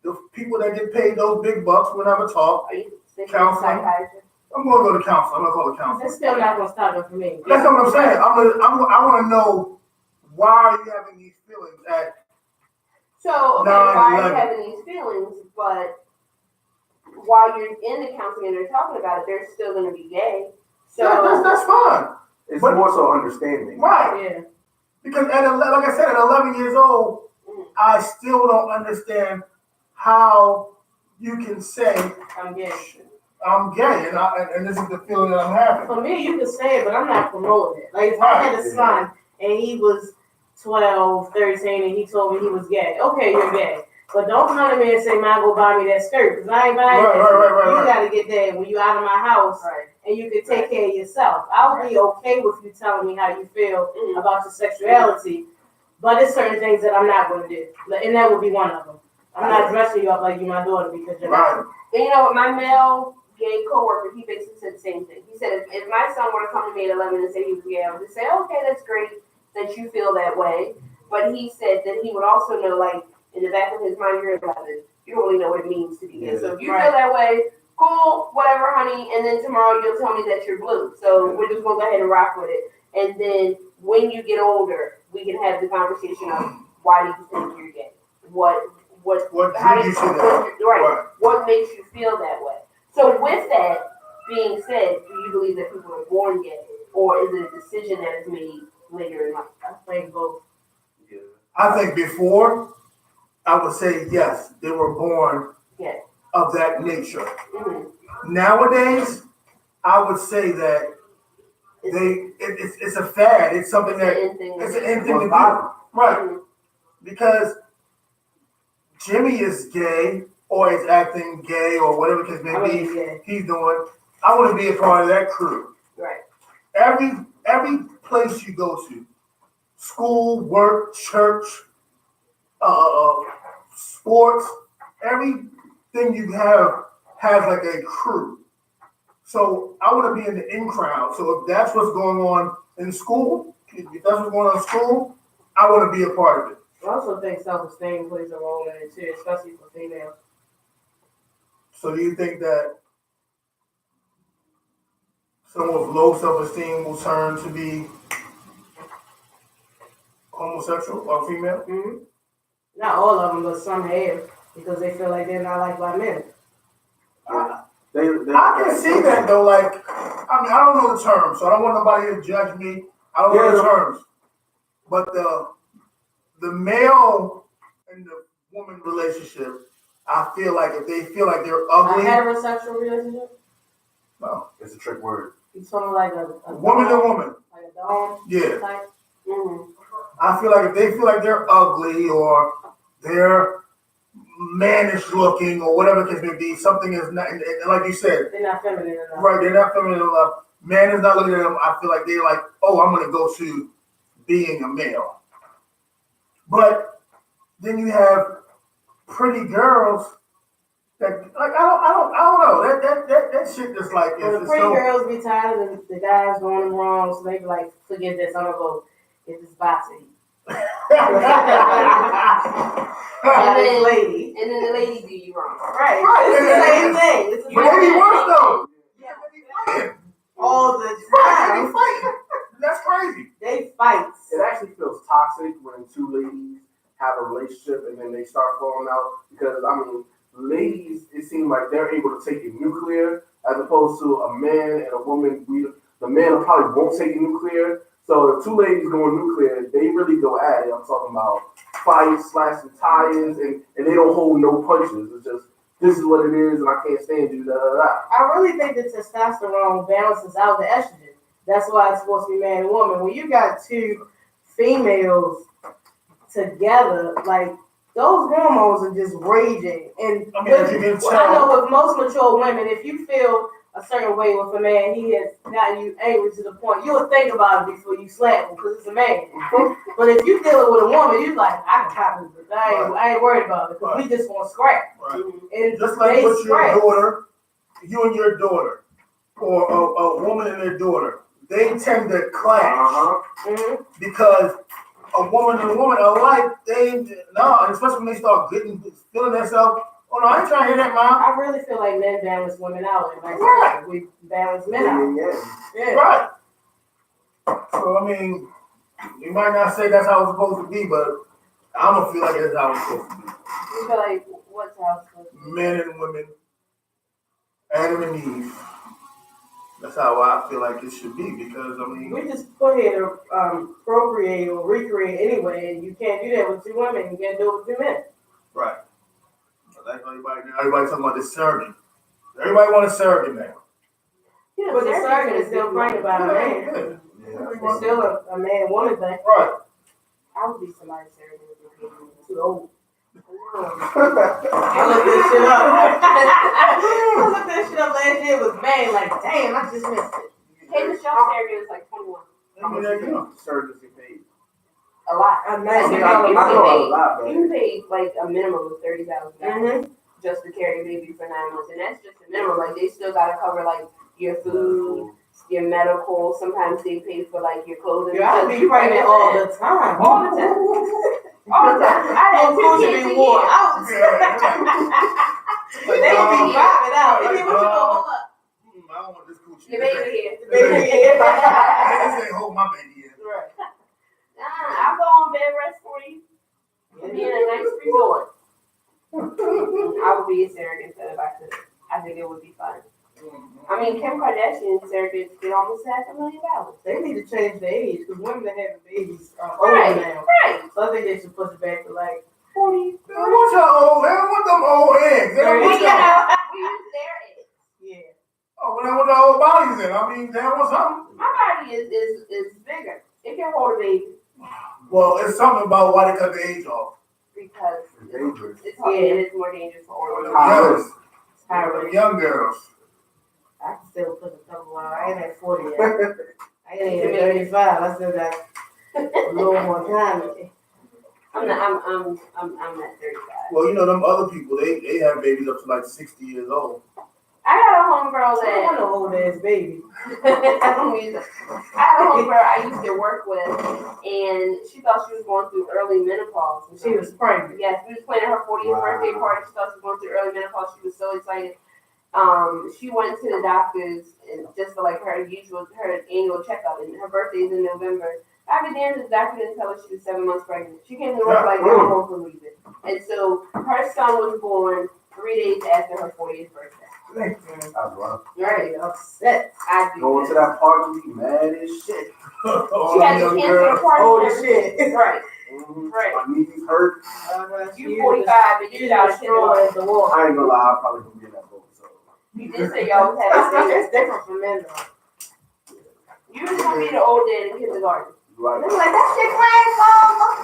S6: the people that get paid those big bucks. We'll have a talk.
S2: Are you
S6: Counseling.
S2: psychiatrist?
S6: I'm going to go to counseling. I'm going to call it counseling.
S5: That's still not gonna stop it for me.
S6: That's what I'm saying. I want to know, why are you having these feelings at
S2: So, okay,
S6: No,
S2: why are you
S6: like-
S2: having these feelings? But while you're in the counseling and they're talking about it, they're still going to be gay. So,
S6: that's fine.
S7: It's
S6: But-
S7: more so understanding.
S6: Right.
S5: Yeah.
S6: Because like I said, at 11 years old, I still don't understand how you can say
S5: I'm gay.
S6: I'm gay, and this is the feeling that I'm having.
S5: For me, you can say it, but I'm not promoting it. Like, if I had a son and he was 12, 13, and he told me he was gay, okay, you're gay. But don't come to me and say, "Man, go buy me that skirt," because I ain't buying that. You got to get that when you out of my house, and you can take care of yourself. I'll be okay with you telling me how you feel about your sexuality, but it's certain things that I'm not going to do, and that would be one of them. I'm not dressing you up like you my daughter because you're not.
S6: Right.
S2: and you know what, my male gay coworker, he basically said the same thing. He said, if my son were to come to me at 11 and say he was gay, I would just say, okay, that's great that you feel that way. But he said that he would also know, like, in the back of his mind, you're 11. You don't really know what it means to be gay. So if you feel that way, cool, whatever, honey. And then tomorrow you'll tell me that you're blue. So we're just going to go ahead and rock with it. And then when you get older, we can have the conversation of why do you think you're gay? What how
S6: drew you to that?
S2: Right. What makes you feel that way? So with that being said, do you believe that people are born gay? Or is it a decision that is made later in life?
S5: I think both.
S7: Yeah.
S6: I think before, I would say yes, they were born
S2: Yeah.
S6: of that nature.
S2: Mm-hmm.
S6: Nowadays, I would say that it's a fad. It's something that it's an in thing to do. Right.
S2: Mm-hmm.
S6: Because Jimmy is gay or is acting gay or whatever the case may be he's doing. I want to be a part of that crew.
S2: Right.
S6: Every place you go to, school, work, church, sports, everything you have has like a crew. So I want to be in the in crowd. So if that's what's going on in school, if that's what's going on in school, I want to be a part of it.
S5: I also think self-esteem plays a role in it too, especially for females.
S6: So do you think that someone with low self-esteem will turn to be homosexual or female?
S5: Mm-hmm. Not all of them, but some have, because they feel like they're not liked by men.
S6: I can see that though. Like, I mean, I don't know the terms, so I don't want nobody to judge me. I don't know the terms, but the male and the woman relationship, I feel like if they feel like they're ugly,
S5: A heterosexual relationship?
S6: no,
S7: It's a trick word.
S5: You sort of like a
S6: woman to
S5: dom,
S6: woman,
S5: like a dom
S6: yeah.
S5: type.
S2: Mm-hmm.
S6: I feel like if they feel like they're ugly or they're mannish looking or whatever the case may be, something is not, and like you said,
S5: They're not feminine enough.
S6: right, they're not feminine enough. Man is not looking at them. I feel like they're like, oh, I'm gonna go to being a male. But then you have pretty girls that like I don't know. That shit just like
S5: Well, the
S6: is
S5: pretty
S6: so
S5: girls be tired of the guys going wrong, so they be like, forget this, I'm gonna go get this boxy. Lady.
S2: And then the lady do you wrong.
S5: Right.
S6: Right,
S5: It's the same thing. It's the
S6: But they be
S5: same
S6: worse though.
S5: thing. All the
S6: Right, they be
S5: time.
S6: fighting. That's crazy.
S5: They fight.
S7: It actually feels toxic when two ladies have a relationship and then they start falling out because I mean, ladies, it seems like they're able to take it nuclear as opposed to a man and a woman. The man probably won't take it nuclear. So if two ladies going nuclear, they really go at it. I'm talking about fights, slashing tires, and they don't hold no punches. It's just this is what it is, and I can't stand you. Da, da, da.
S5: I really think that testosterone balances out the estrogen. That's why it's supposed to be man and woman. When you got two females together, like those hormones are just raging. And
S6: I mean, as you can
S5: I
S6: tell,
S5: know with most mature women, if you feel a certain way with a man, he has gotten you angry to the point you'll think about it before you slap him because it's a man. But if you dealing with a woman, you're like, I can copy this. I ain't worried about it because we just want to scrap.
S6: right.
S5: And
S6: Just like
S5: they
S6: with
S5: scrap.
S6: your daughter, you and your daughter, or a woman and their daughter, they tend to clash because a woman and a woman alike, and especially when they start feeling themselves. Oh no, I ain't trying to hear that, mom.
S5: I really feel like men balance women out and vice
S6: Right.
S5: versa. We balance men out. Yeah.
S6: Right. So I mean, you might not say that's how it's supposed to be, but I don't feel like that's how it's supposed to be.
S2: You feel like what's how it's supposed to be?
S6: Men and women, Adam and Eve. That's how I feel like it should be because I mean,
S5: We just go ahead and procreate or recreate anyway, and you can't do that with two women. You can't do it with two men.
S6: right. Like everybody talking about this surrogate. Everybody want a surrogate now.
S2: Yeah,
S5: But the
S2: surrogate
S5: surrogate is still pregnant by a man. It's still a man-woman thing.
S6: Right.
S2: I would be somebody's surrogate if they paid me too old.
S5: I looked this shit up. I looked that shit up last year. It was bad. Like, damn, I just missed it.
S2: Hey, the Shop surrogate is like 21.
S6: I mean, there you go.
S7: Surrogacy paid.
S2: A lot.
S5: A
S2: Like,
S5: nice
S2: you
S5: amount of
S7: I know
S5: money.
S7: a lot,
S2: you
S7: man.
S2: can pay like a minimum of $30,000
S5: Mm-hmm.
S2: just to carry a baby for 9 months, and that's just the minimum. Like they still gotta cover like your food, your medical. Sometimes they pay for like your clothing.
S5: Yeah, I be pregnant all the time.
S2: All the time. All the time. I had
S5: No
S2: 2
S5: food to
S2: kids
S5: be
S2: a
S5: wore
S2: year.
S5: out. They
S6: Like,
S5: be dropping out. They be, what you doing? Hold up.
S6: I don't want this coochie.
S2: Your baby here.
S5: Baby,
S6: This ain't hold my baby in.
S5: Right.
S2: I'll go on bed rest for you. It'll be in a nice resort. I would be a surrogate if I could. I think it would be fun. I mean, Kim Kardashian surrogates get almost $500,000.
S5: They need to change the age because women that have babies are older
S2: Right,
S5: now.
S2: right.
S5: So I think they should push it back to like
S2: 40.
S6: They don't want your old, they don't want them old eggs. They don't
S2: We
S6: want your,
S2: use their eggs.
S5: yeah.
S6: oh, when they want the old bodies in. I mean, they don't want something.
S2: My body is bigger. It can hold a baby
S6: Well, it's something about why they cut the age off.
S2: because
S7: It's dangerous.
S2: it's hard. It is more dangerous for
S6: Them
S2: older women.
S6: girls,
S5: High
S6: them
S5: risk.
S6: young girls.
S5: I can still push a couple out. I ain't at 40 yet. I ain't even 35. I still got a little more time in me.
S2: I'm at 35.
S6: Well, you know, them other people, they have babies up to like 60 years old.
S2: I got a homegirl
S5: I don't
S2: that
S5: want no old ass baby.
S2: I don't either. I had a homegirl I used to work with, and she thought she was going through early menopause. And
S5: She was pregnant.
S2: yes, we was planning her 40th birthday party. She thought she was going through early menopause. She was so excited. She went to the doctors and just for like her annual checkup, and her birthday's in November. I be damned if the doctor didn't tell her she was 7 months pregnant. She came to work like I'm home for leaving. And so her son was born 3 days after her 40th birthday.
S7: That's rough.
S2: Right.
S5: Upset.
S2: I do.
S7: Going to that party, mad as shit.
S6: All
S2: She had
S6: them
S2: to
S6: young
S2: cancel
S6: girls.
S2: the party.
S5: Old
S2: and
S5: as shit.
S2: everything. Right.
S7: Right. My knees hurt.
S2: You 45 and you
S5: You
S2: got
S5: got
S2: a
S5: straw
S2: kid.
S5: at the wall.
S7: I ain't gonna lie, I probably gonna be in that boat. So.
S2: You did say y'all was having
S5: It's different from men though.
S2: You was gonna be the old dad in kindergarten.
S7: Right.
S5: They're like, that's your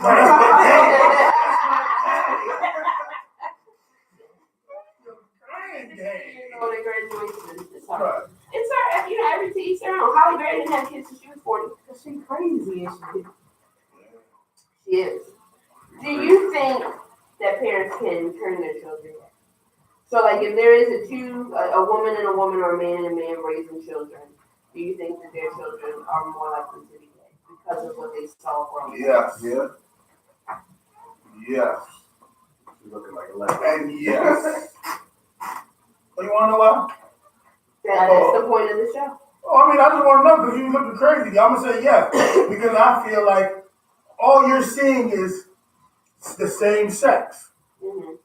S2: Years old at graduation. It's hard.
S6: Right.
S2: It's hard. You know, every to each their own. Holly Berry didn't have kids till she was 40.
S5: She crazy and she
S2: She is. Do you think that parents can turn their children gay? So, like, if there is a woman and a woman or a man and a man raising children, do you think that their children are more likely to be gay because of what they saw growing up?
S6: Yes.
S7: Yeah.
S6: Yes.
S7: She's looking like a left.
S6: And yes. So you want to know why?
S2: That's the point of the show.
S6: Oh, I mean, I just want to know because you looking crazy. I'm going to say yes. Because I feel like all you're seeing is the same sex.
S2: Mm-hmm.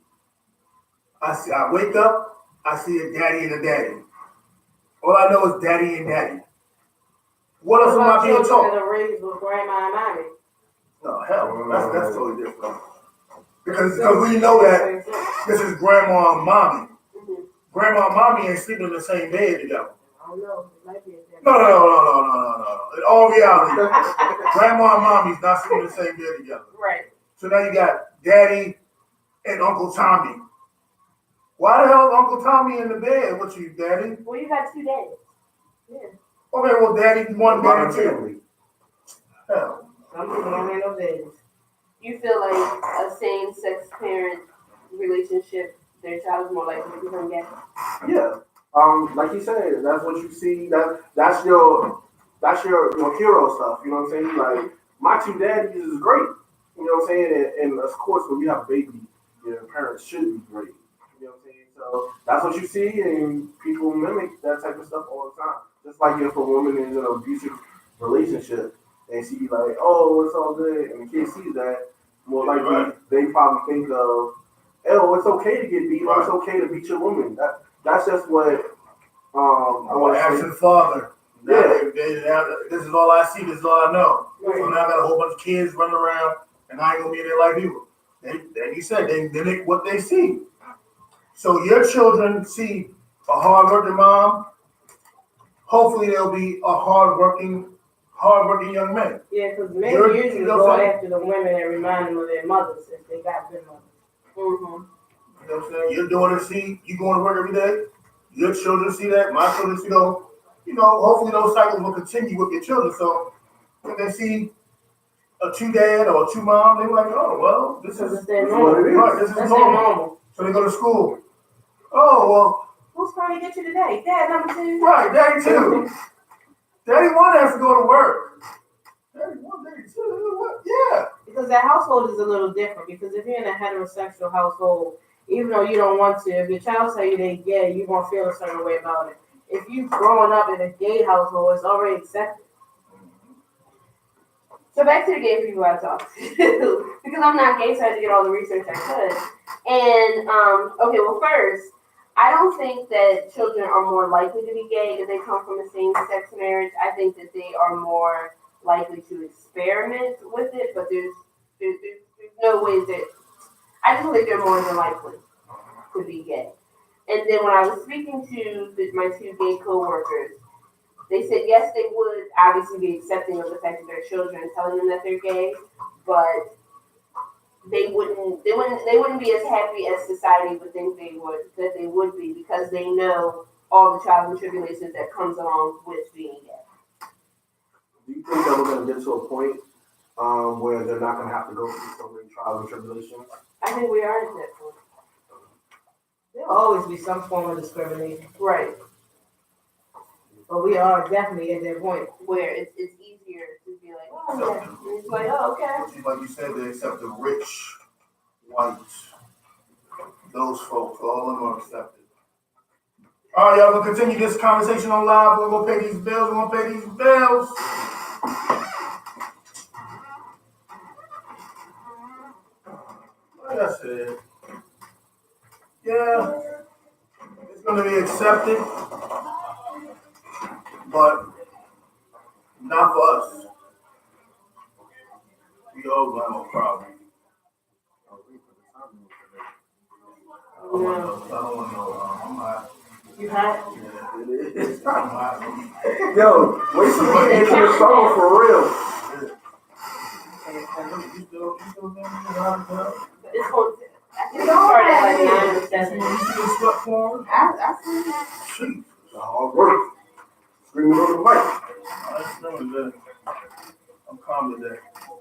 S6: I wake up, I see a daddy and a daddy. All I know is daddy and daddy. What else am I being
S5: children
S6: taught?
S5: that are raised with grandma and mommy?
S6: No, hell, that's totally different. Because we know that this is grandma and mommy.
S2: Mm-hmm.
S6: Grandma and mommy ain't sleeping in the same bed together.
S5: I don't know. It might be a different.
S6: No. In all reality, grandma and mommy's not sleeping in the same bed together.
S2: Right.
S6: So now you got daddy and Uncle Tommy. Why the hell is Uncle Tommy in the bed with you, daddy?
S2: Well, you got 2 daddies. Yeah.
S6: Okay, well, daddy one, daddy two.
S7: Family.
S6: Hell.
S5: Some people don't have no babies.
S2: You feel like a same-sex parent relationship, their child is more likely to become gay?
S7: Yeah. Like you said, that's what you see. That's your hero stuff. You know what I'm saying? Like my 2 daddies is great. You know what I'm saying? And of course, when you have a baby, your parents should be great. You know what I'm saying? So that's what you see, and people mimic that type of stuff all the time. Just like if a woman is in an abusive relationship and she be like, "Oh, it's all good," and the kid sees that, more likely they probably think of, oh, it's okay to get beat, or it's okay to beat your woman. That's just what I want to
S6: ask
S7: say.
S6: the father.
S7: Yeah.
S6: This is all I see. This is all I know.
S2: Right.
S6: So now I got a whole bunch of kids running around, and I ain't gonna be in their life either. Like you said, they what they see. So your children see a hardworking mom. Hopefully, they'll be a hardworking young man.
S5: Yeah, because men
S6: You're-
S5: usually
S6: you know
S5: go
S6: what I'm
S5: after the women and remind them of their mothers if they got good mothers.
S2: Mm-hmm.
S6: You know what I'm saying? Your daughter see you going to work every day. Your children see that. My children see those. Hopefully those cycles will continue with your children. So when they see a two dad or a two mom, they're like, oh well, this
S5: Because
S6: is
S5: it's their
S7: what
S5: normal.
S7: it is.
S6: right. This is
S5: That's their
S6: normal.
S5: normal.
S6: So they go to school. Oh well,
S2: Who's trying to get you today? Dad, number 2?
S6: right. Daddy too. Daddy one has to go to work. Daddy one, daddy two. What? Yeah.
S5: Because that household is a little different. Because if you're in a heterosexual household, even though you don't want to, if your child tell you they gay, you're going to feel a certain way about it. If you growing up in a gay household, it's already accepted.
S2: So back to the gay people I talked to, because I'm not gay, so I had to get all the research I could. And okay, well, first, I don't think that children are more likely to be gay if they come from a same-sex marriage. I think that they are more likely to experiment with it, but there's no way that I just think they're more than likely to be gay. And then when I was speaking to my 2 gay coworkers, they said yes, they would obviously be accepting of the fact that they're children and telling them that they're gay, but they wouldn't be as happy as society would think they would be because they know all the trials and tribulations that comes along with being gay.
S7: Do you think that we're going to get to a point where they're not going to have to go through so many trials and tribulations?
S2: I think we are at that point.
S5: There'll always be some form of discrimination.
S2: Right.
S5: But we are definitely at that point.
S2: Where it's easier to be like, oh yeah. And it's like, oh, okay.
S6: Like you said, they accept the rich, white, those folks, all of them are accepted. All right, y'all, we'll continue this conversation on live. We're going to pay these bills. We're going to pay these bills. Like I said, yeah, it's going to be accepted, but not for us. We all got no problem. I don't want no, I'm hot.
S5: You hot?
S6: Yeah, it is. I'm hot.
S7: Yo, wait till we get into the song for real.
S6: You still doing it?
S2: It's going to, I think it started at like 9 or 7.
S6: You still sweat for it?
S4: I see.
S6: Jeez.
S7: It's hard work. Screaming on the mic.
S6: I remember that. I'm calm today.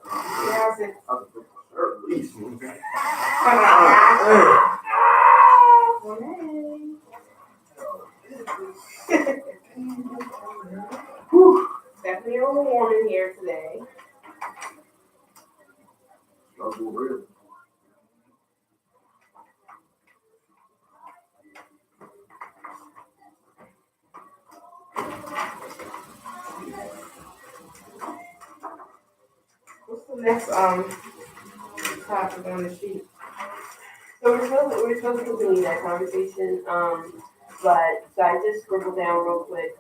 S4: Yeah, I said,
S7: I was thinking, sure, at least.
S2: Definitely a little warm in here today.
S7: That's for real.
S5: What's the next topic on the sheet?
S2: So we're supposed to continue that conversation, but so I just scribbled down real quick,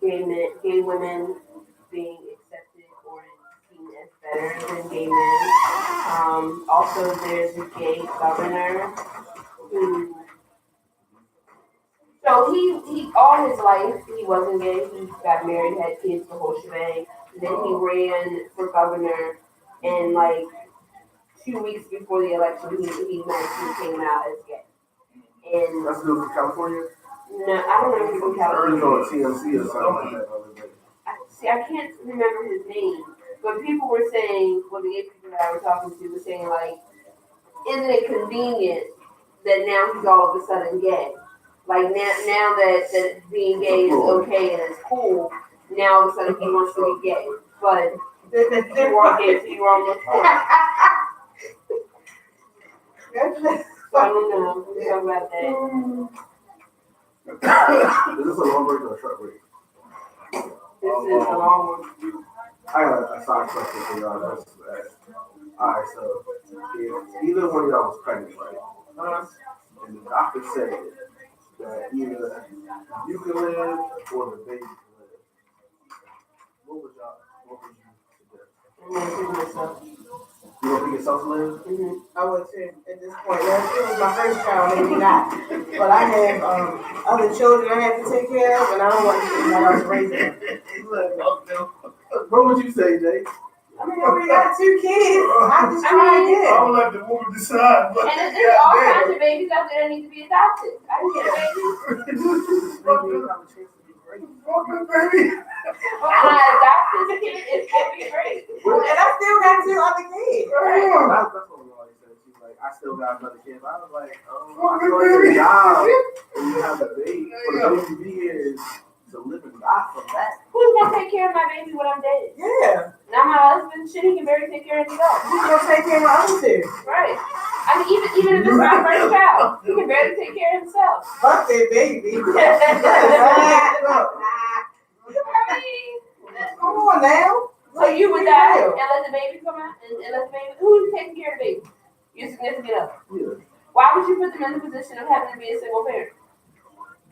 S2: gay women being accepted or seen as better than gay men. Also, there's a gay governor who, so he all his life he wasn't gay. He got married, had kids, the whole shebang. Then he ran for governor, and like 2 weeks before the election, he came out as gay. And
S7: That's good for California?
S2: no, I don't know if he's from
S7: I heard it
S2: California.
S7: on TMC or something like that the other day.
S2: I can't remember his name, but people were saying, well, the gay people that I was talking to were saying, like, isn't it convenient that now he's all of a sudden gay? Like, now that being gay is okay and it's cool, now all of a sudden he wants to be gay. But you are gay, so you are on the point. So I don't know. We'll talk about that.
S7: Is this a long break or a short break?
S2: This is a long one.
S7: I got a side question for y'all. That's Alright, so if either one of y'all was pregnant, right? And the doctor said that either you can live or the baby can live. What would you suggest? You want to pick yourself to live?
S5: I would too at this point. Now, if it was my first child, maybe not. But I have other children I have to take care of, and I don't want to think about us raising them.
S7: What would you say, Jay?
S5: I mean, I already got 2 kids. I just try
S6: I
S5: again.
S6: don't let the woman decide. But
S2: And there's all kinds of babies out there that need to be adopted. I can get a baby.
S5: Maybe you have a chance to be great.
S6: baby.
S2: Adopted kid is gonna be great.
S5: And I still got 2 other kids.
S7: That's what Molly said. She's like, I still got another kid. I was like, I thought your job when you have a baby, for the baby to be here is to live and die from that.
S2: Who's gonna take care of my baby when I'm dead?
S5: Yeah.
S2: Not my husband. Shit, he can barely take care of himself.
S5: Who's going to take care of my other 2?
S2: Right. I mean, even if it's my first child, he can barely take care of himself.
S5: Fuck that baby.
S2: I mean,
S5: Come on now.
S2: so you would die and let the baby come out and let the baby. Who's taking care of the baby? Your significant other.
S7: Yeah.
S2: Why would you put them in the position of having to be a single parent?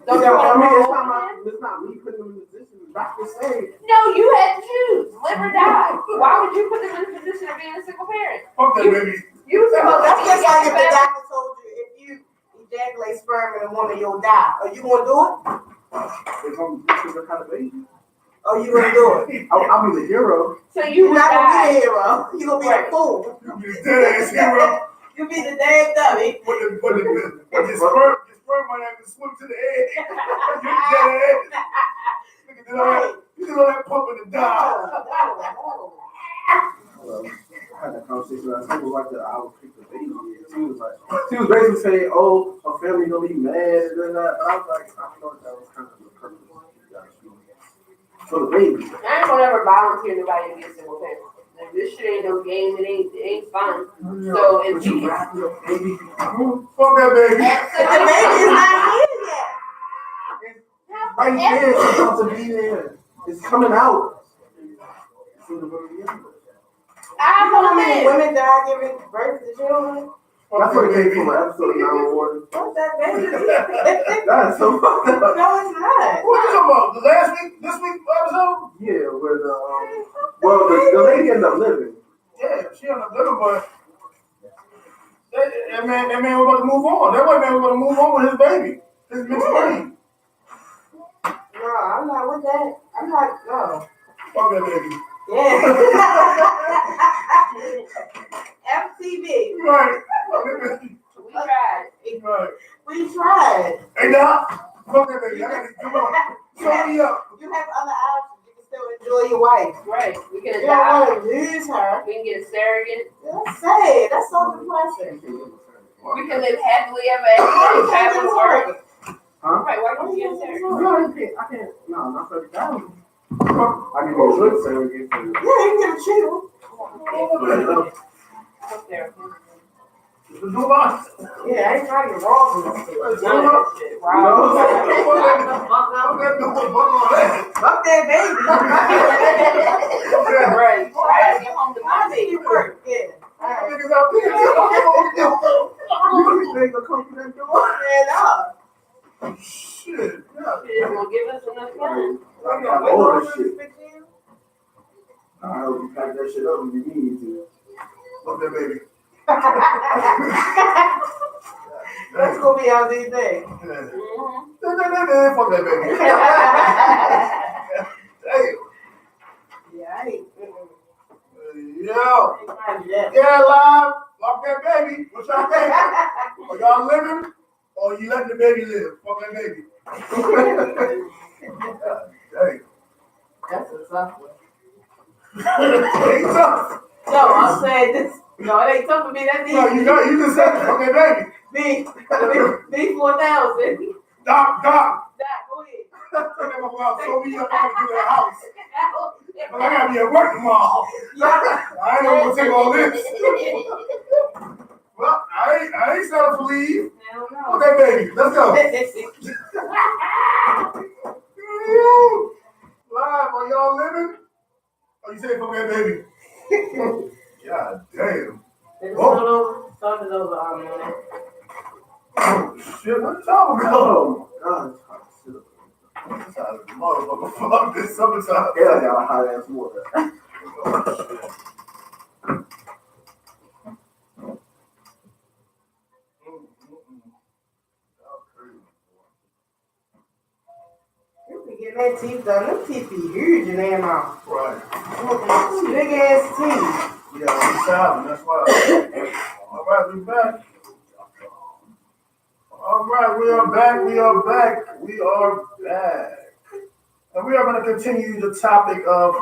S7: Don't
S2: you want to
S7: it's not me putting them in the position. The doctor said.
S2: No, you had to choose, live or die. Why would you put them in the position of being a single parent?
S6: Fuck that baby.
S2: You supposed to
S5: That's
S2: be
S5: just like if the
S2: together.
S5: doctor told you if you ejaculate sperm in a woman, you'll die. Are you going to do it?
S7: If I'm the kind of baby,
S5: Or you going to do it?
S7: I'll be the hero.
S2: So you
S5: You're
S2: would
S5: not going to be
S2: die.
S5: a hero. You're going to be a fool.
S6: You be the dead ass hero.
S5: You'll be the dead dummy.
S6: But the sperm might have to swim to the edge. You dead ass. You did all that pumping to die.
S7: I had that conversation last night. It was like that. I would pick the baby. She was basically saying, "Oh, her family gonna be mad." And that. I was like, I thought that was kind of the purpose. For the baby.
S2: I ain't gonna ever volunteer nobody to be a single parent. If this shit ain't no game, it ain't fun. So if
S7: But you
S2: you
S7: wrap it up, baby.
S6: Fuck that baby.
S5: But the baby is not here yet.
S7: Right there, it's supposed to be there. It's coming out. It's in the very end.
S2: I
S5: You know how
S2: want
S5: many
S2: to
S5: women die giving birth to children?
S7: That's what it came from an episode of 911.
S5: What's that baby?
S7: That is so fucked up.
S5: No, it's not.
S6: What you talking about? The last week, this week episode?
S7: Yeah, where the lady ended up living.
S6: Yeah, she ended up living, but that man was about to move on. That white man was about to move on with his baby. His mixed baby.
S5: No, I'm not with that. I'm not, no.
S6: Fuck that baby.
S5: Yeah. FTV.
S6: Right. Fuck that baby.
S2: we tried.
S6: Right.
S5: We tried.
S6: Hey, Doc. Fuck that baby. I gotta come on. Show me up.
S5: You have other options. You can still enjoy your wife.
S2: Right. We can
S5: You don't
S2: adopt.
S5: want to lose her.
S2: We can get a surrogate.
S5: That's sad. That's so depressing.
S2: We can live happily ever after. Travel the world.
S7: Huh?
S2: Right. Why don't you get a surrogate?
S7: No, I can't. No, not 30,000. I can get a good surrogate for you.
S5: Yeah, you can get a cheater.
S2: Up there.
S6: Do what?
S5: Yeah, I ain't trying to get wrong with this.
S2: None of that shit. Wow.
S5: Fuck that baby.
S2: Right. Right. Get home to
S5: I
S2: my
S5: need
S2: baby.
S5: you work. Yeah. All right.
S7: You think they'll come through that door?
S5: Man up.
S6: Shit.
S2: Shit, will give us enough time.
S7: I got all this shit. I hope you pack that shit up when you need to.
S6: Fuck that baby.
S5: That's gonna be how these things.
S6: Fuck that baby. Damn.
S5: Yeah, I ain't.
S6: Yo.
S5: ain't trying to do that.
S6: Yeah, live. Fuck that baby. What y'all think? Are y'all living? Or you letting the baby live? Fuck that baby. Dang.
S5: That's a tough one.
S6: Ain't tough.
S5: No, I'm saying this. No, it ain't tough for me. That's
S6: No,
S5: easy.
S6: you just said it. Fuck that baby.
S5: B 4000.
S6: Doc.
S5: Go ahead.
S6: Turn that motherfucker out. Show me up. I gotta get to the house. But I gotta be at work tomorrow.
S5: Yeah.
S6: I ain't gonna take all this. Well, I ain't set up to leave.
S5: I don't
S6: Fuck
S5: know.
S6: that baby. Let's go. Live, are y'all living? Or you say fuck that baby? God damn.
S5: It
S6: Whoa.
S5: started over on that.
S6: Oh, shit, what you talking about?
S1: Oh my God, it's hot as shit.
S6: It's out of the motherfucker. Fuck this summertime.
S1: Yeah, I got a hot ass water.
S6: Oh, shit. Y'all crazy.
S5: You be getting that teeth done. Them teeth be huge in their mouth.
S6: Right.
S5: Big ass teeth.
S6: We got a new time, that's why. All right, we back. All right, we are back. We are back. We are back. And we are going to continue the topic of,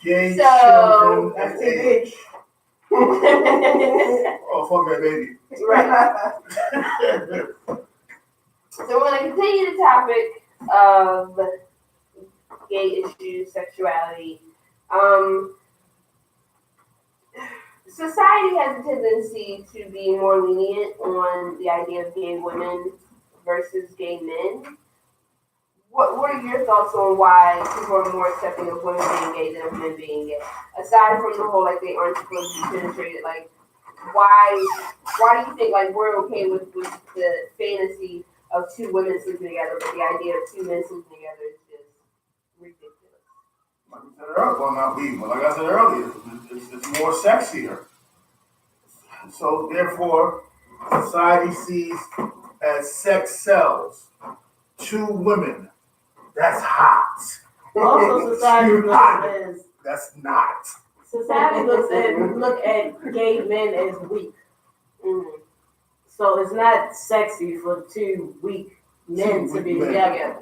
S6: gay
S2: So-
S6: children and age. Oh, fuck that baby.
S2: Right. So we're going to continue the topic of gay issues, sexuality. Society has a tendency to be more lenient on the idea of gay women versus gay men. What are your thoughts on why people are more accepting of women being gay than of men being gay? Aside from the whole like they aren't supposed to be penetrated, like why do you think like we're okay with the fantasy of two women sleeping together, but the idea of two men sleeping together is just ridiculous?
S6: Like I said earlier, well, not we, but like I said earlier, it's more sexier. So therefore, society sees as sex sells two women. That's hot.
S5: Also, society
S6: Two
S5: looks
S6: hot.
S5: as
S6: That's not.
S5: society look at gay men as weak.
S2: Mm-hmm.
S5: So it's not sexy for two weak men to be
S6: men.
S5: together.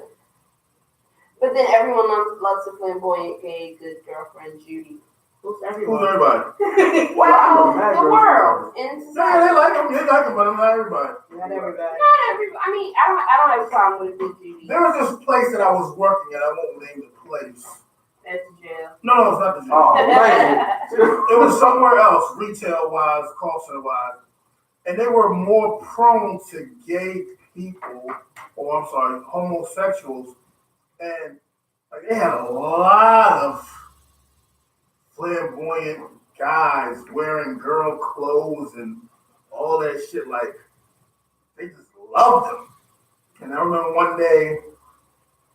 S2: But then everyone loves a flamboyant, gay, good girlfriend, Judy.
S5: Who's
S6: Who's
S5: everyone?
S6: everybody?
S2: Well,
S1: Mad
S2: the
S1: girls
S2: world in
S6: Yeah,
S2: society.
S6: they like them, but I'm not everybody.
S5: Not everybody.
S2: Not everybody. I mean, I don't have a problem with good Judy.
S6: There was this place that I was working at. I won't name the place.
S2: That's jail.
S6: No, it's not the gym.
S1: Oh man.
S6: It was somewhere else, retail-wise, call center-wise. And they were more prone to gay people, or I'm sorry, homosexuals. And like, they had a lot of flamboyant guys wearing girl clothes and all that shit. Like, they just loved them. And I remember one day,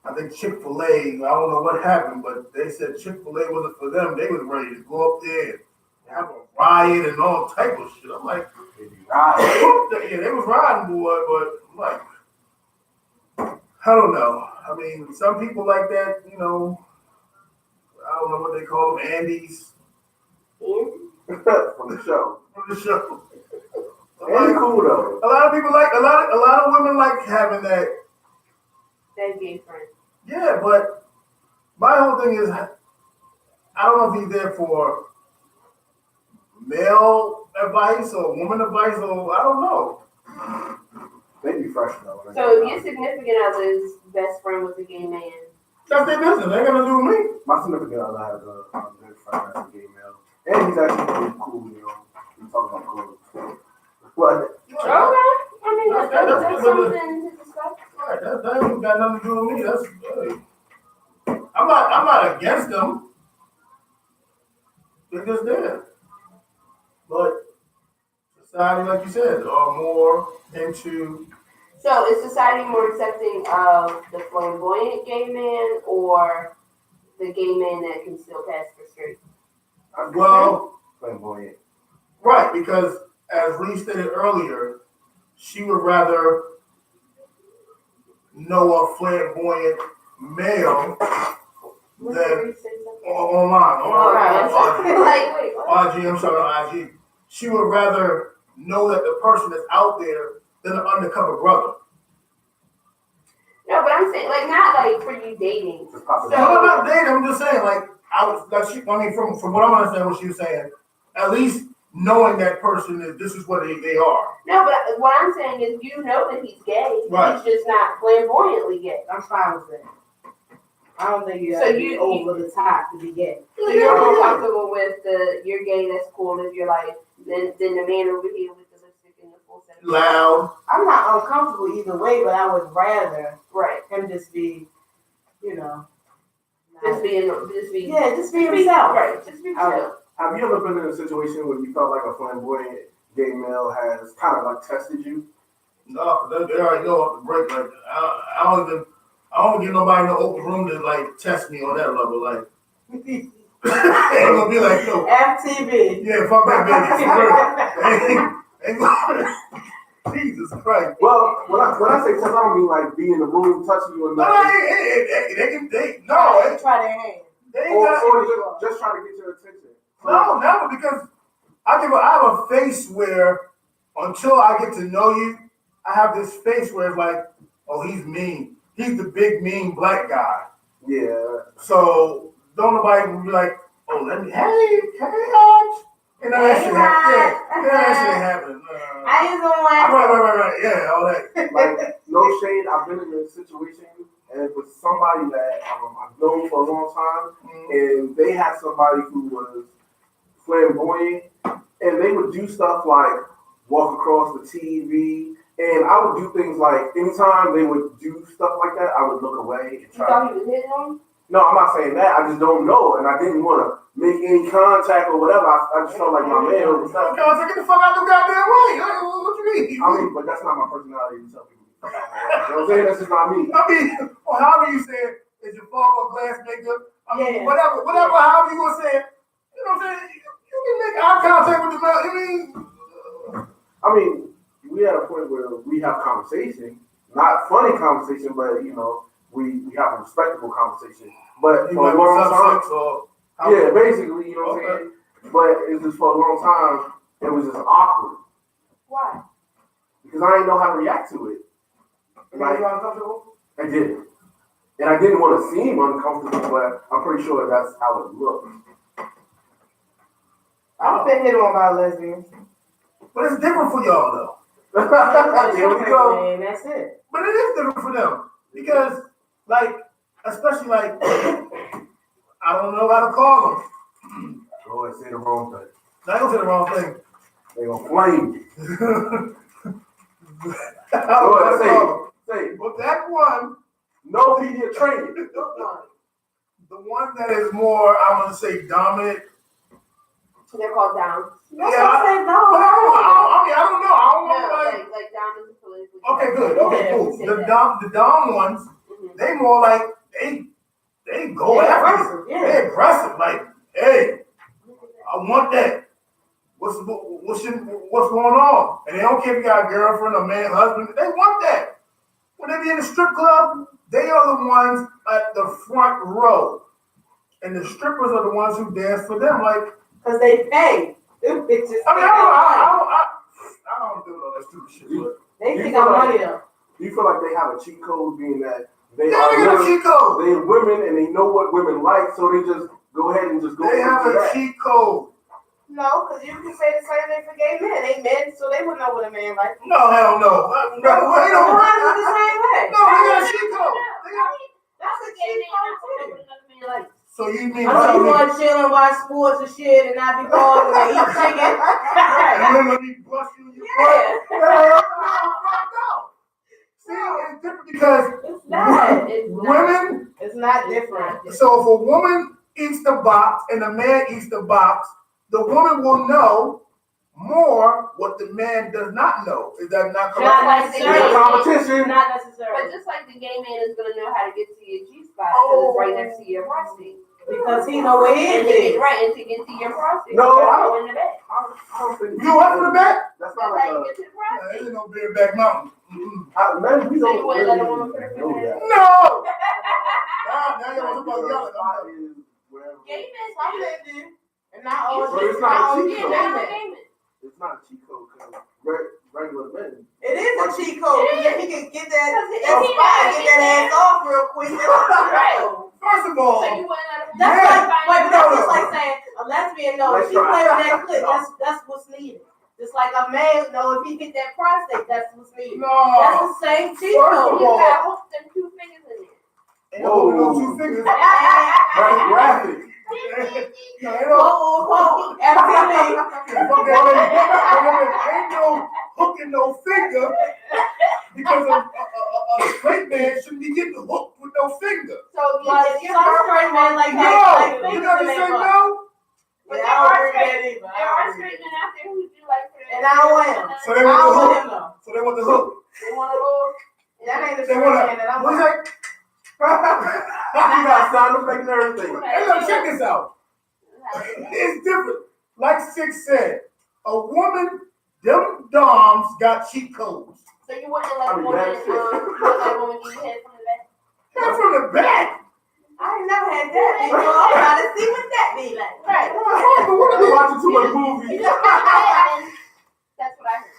S6: I think Chick-fil-A, I don't know what happened, but they said Chick-fil-A wasn't for them. They was ready to go up there and have a riot and all type of shit. I'm like, yeah, they was riding, boy, but I'm like, I don't know. I mean, some people like that, you know, I don't know what they call them, Andes
S1: From the show.
S6: from the show.
S1: Ain't cool though.
S6: A lot of people like, a lot of women like having that.
S2: That gay friend.
S6: Yeah, but my whole thing is, I don't know if he's there for male advice or woman advice, or I don't know.
S1: They be fresh though.
S2: So your significant other's best friend was a gay man.
S6: That's their business. They ain't gonna do with me.
S1: My significant other has a good friend that's a gay male. And he's actually pretty cool, you know. We talk about clothes. But
S2: Okay. I mean, that's something to discuss.
S6: Right, that ain't got nothing to do with me. That's I'm not against them. They're just there. But society, like you said, are more into.
S2: So is society more accepting of the flamboyant gay man or the gay man that can still pass for straight?
S6: Well,
S1: flamboyant.
S6: right, because as Ree stated earlier, she would rather know a flamboyant male than online.
S2: Like, wait, what?
S6: IG, I'm sorry, IG. She would rather know that the person that's out there than an undercover brother.
S2: No, but I'm saying, like, not like for you dating.
S1: Just pop it
S6: No, I'm not dating. I'm just saying, like, from what I'm understanding, what she was saying, at least knowing that person is this is what they are.
S2: No, but what I'm saying is, you know that he's gay.
S6: Right.
S2: He's just not flamboyantly gay.
S5: I'm fine with that. I don't think you
S2: So
S5: have to be
S2: you-
S5: over the top to be gay.
S2: So you're more comfortable with you're gay, that's cool, live your life, than the man over here with the lipstick and the full set of
S6: Loud.
S5: I'm not uncomfortable either way, but I would rather
S2: Right.
S5: him just be, you know,
S2: Just be
S5: Yeah, just be yourself.
S2: Right, just be yourself.
S7: Have you ever been in a situation where you felt like a flamboyant gay male has kind of like tested you?
S6: No, they already know off the break. Like I don't get nobody in the open room to like test me on that level. Like ain't gonna be like yo.
S5: FTV.
S6: Yeah, fuck that baby. ain't gonna, Jesus Christ.
S7: Well, when I say test, I don't mean like be in the room touching you or
S6: No,
S7: nothing.
S5: They try their hand.
S6: They ain't
S7: Or
S6: got,
S7: just try to get your attention.
S6: no, never, because I have a face where until I get to know you, I have this face where it's like, oh, he's mean. He's the big mean black guy.
S7: Yeah.
S6: So don't nobody be like, oh, let me, hey, Hodge. You know, that shit happening. Yeah, that shit happening.
S5: I just don't like.
S6: Right. Yeah, all that.
S7: Like, no shade, I've been in a situation and it was somebody that I've known for a long time, and they had somebody who was flamboyant, and they would do stuff like walk across the TV, and I would do things like anytime they would do stuff like that, I would look away and
S2: You
S7: try.
S2: thought he was hitting on?
S7: No, I'm not saying that. I just don't know, and I didn't want to make any contact or whatever. I just felt like my man was
S6: Okay, get the fuck out the goddamn way. What you mean?
S7: I mean, but that's not my personality to tell people. You know what I'm saying? That's just not me.
S6: I mean, or however you say it, is your father a glass maker? I mean,
S5: Yeah.
S6: whatever, however you want to say it. You know what I'm saying? You can make eye contact with the man.
S7: I mean, we at a point where we have conversation, not funny conversation, but you know, we have a respectable conversation. But
S6: You
S7: for a
S6: like
S7: long time,
S6: sex or
S7: yeah, basically, you know what I'm saying. But it's just for a long time, it was just awkward
S2: Why?
S7: because I didn't know how to react to it.
S6: Like, you uncomfortable?
S7: I didn't, and I didn't want to seem uncomfortable, but I'm pretty sure that's how it looked.
S5: I've been hit on by lesbians.
S6: But it's different for y'all though.
S7: Here we go.
S5: And that's it.
S6: But it is different for them because, like, especially like, I don't know how to call them.
S7: Oh, I say the wrong thing.
S6: I ain't gonna say the wrong thing.
S7: They gonna flame you.
S6: I don't know how to
S7: Say
S6: call them.
S7: it. Say it.
S6: But that one,
S7: No media training.
S6: the one that is more, I want to say, dominant.
S2: They're called downs.
S5: That's
S6: Yeah,
S5: what I said, no.
S6: I don't know. I don't know.
S2: No, like down is politically.
S6: Okay, good. Okay,
S5: Yeah,
S6: cool.
S2: say
S6: The
S2: that.
S6: dumb ones,
S2: Mhm.
S6: they more like they go
S5: They're
S6: after
S5: aggressive,
S6: you.
S5: yeah.
S6: They're aggressive. Like, hey, I want that. What's going on? And they don't care if you got a girlfriend, a man, husband. They want that. When they be in the strip club, they are the ones at the front row, and the strippers are the ones who dance for them. Like,
S5: Because they pay. Them bitches.
S6: I mean, I don't do all that stupid shit. But
S5: They
S7: You
S5: think
S7: feel
S5: I'm
S7: like-
S5: money though.
S7: Do you feel like they have a cheat code, being that they
S6: they
S7: are
S6: ain't got a
S7: women,
S6: cheat code.
S7: they're women and they know what women like, so they just go ahead and just go.
S6: They have
S7: into
S6: a
S7: that.
S6: cheat code.
S5: No, because you can say the same thing for gay men. They men, so they would know what a man like.
S6: No, hell no.
S5: Boys are the same way.
S6: No, they got a cheat code.
S5: That's a cheat code too.
S6: So you mean
S5: I know you want to chill and watch sports and shit and not be bothered and eat chicken. Right.
S6: you let me bust you in your
S5: Yeah.
S6: butt? No. See, it's different because
S5: It's not.
S6: women.
S5: It's not different.
S6: So if a woman eats the box and a man eats the box, the woman will know more what the man does not know. Is that not correct?
S5: Not
S7: It's
S5: necessarily.
S7: competition.
S5: Not
S2: But
S5: necessarily.
S2: just like the gay man is gonna know how to get to your G spot because it's right next to your prostate.
S5: Because he know where he
S2: And to get
S5: is.
S2: right and to get to your prostate.
S7: No,
S2: you gotta
S7: I
S2: go
S7: don't-
S2: in the back.
S7: I don't think
S6: You up for the bet?
S7: That's
S2: That's
S7: not
S2: how
S7: like
S2: you get to the prostate.
S6: There ain't no bareback mountain.
S7: men. We
S2: So
S7: don't
S2: you wouldn't let a
S7: really
S2: woman put her
S7: know
S2: finger in?
S7: that.
S6: No. Now you're talking about yelling.
S7: Spot is wherever.
S2: Gay men
S5: Some men do. And not all.
S7: But it's not a
S5: all
S7: cheat
S5: gay
S7: code.
S2: Yeah,
S5: men.
S2: gay men.
S7: It's not a cheat code because regular men.
S5: It is a cheat code.
S2: It
S5: If he can get that
S2: If
S5: spot,
S2: he gotta
S5: get
S2: get
S5: that ass off real quick.
S2: Right.
S6: First of all,
S2: So you wouldn't let a
S5: That's
S6: Yeah.
S5: like, wait, but that's just like saying a lesbian knows
S7: Let's
S5: if she
S7: try.
S5: play with that clip, that's what's needed. Just like a man knows if he get that prostate, that's what's needed. That's
S6: no.
S5: the same cheat
S6: First
S5: code.
S6: of
S2: You
S6: all-
S2: gotta hook them 2 fingers in there.
S6: Ain't no no 2 fingers.
S7: That's graphic.
S6: No, ain't no.
S5: Whoa, FTV.
S6: Ain't no hooking no finger because a straight man shouldn't be getting hooked with no no finger.
S2: So
S5: But
S2: if your
S5: some
S2: girlfriend
S5: straight men like
S6: No,
S5: that,
S6: you know what they say no?
S2: But
S5: Yeah,
S2: there
S5: I don't
S2: are
S5: agree with that
S2: straight,
S5: either.
S2: there are straight men out there who do like for that.
S5: And I don't want him.
S6: So they
S5: I
S6: want
S5: don't
S6: the
S5: want
S6: hook.
S5: him though.
S6: So they want the hook.
S2: They want a little.
S5: That ain't the
S6: They
S5: straight
S6: want
S5: man that
S6: to.
S5: I'm
S6: What's
S5: with.
S6: that?
S7: You got sound effect and everything.
S6: Hey, look, check this out. It's different. Like Six said, a woman, them doms got cheat codes.
S2: So you wouldn't let a woman,
S7: that's it.
S2: you wouldn't let a woman give you head from the back?
S6: They're from the back.
S5: I ain't never had that before. I'm trying to see what that be like.
S2: Right.
S6: But what
S7: You
S6: are
S7: watching too much
S2: You
S7: movies.
S2: just put your head in. That's what I heard.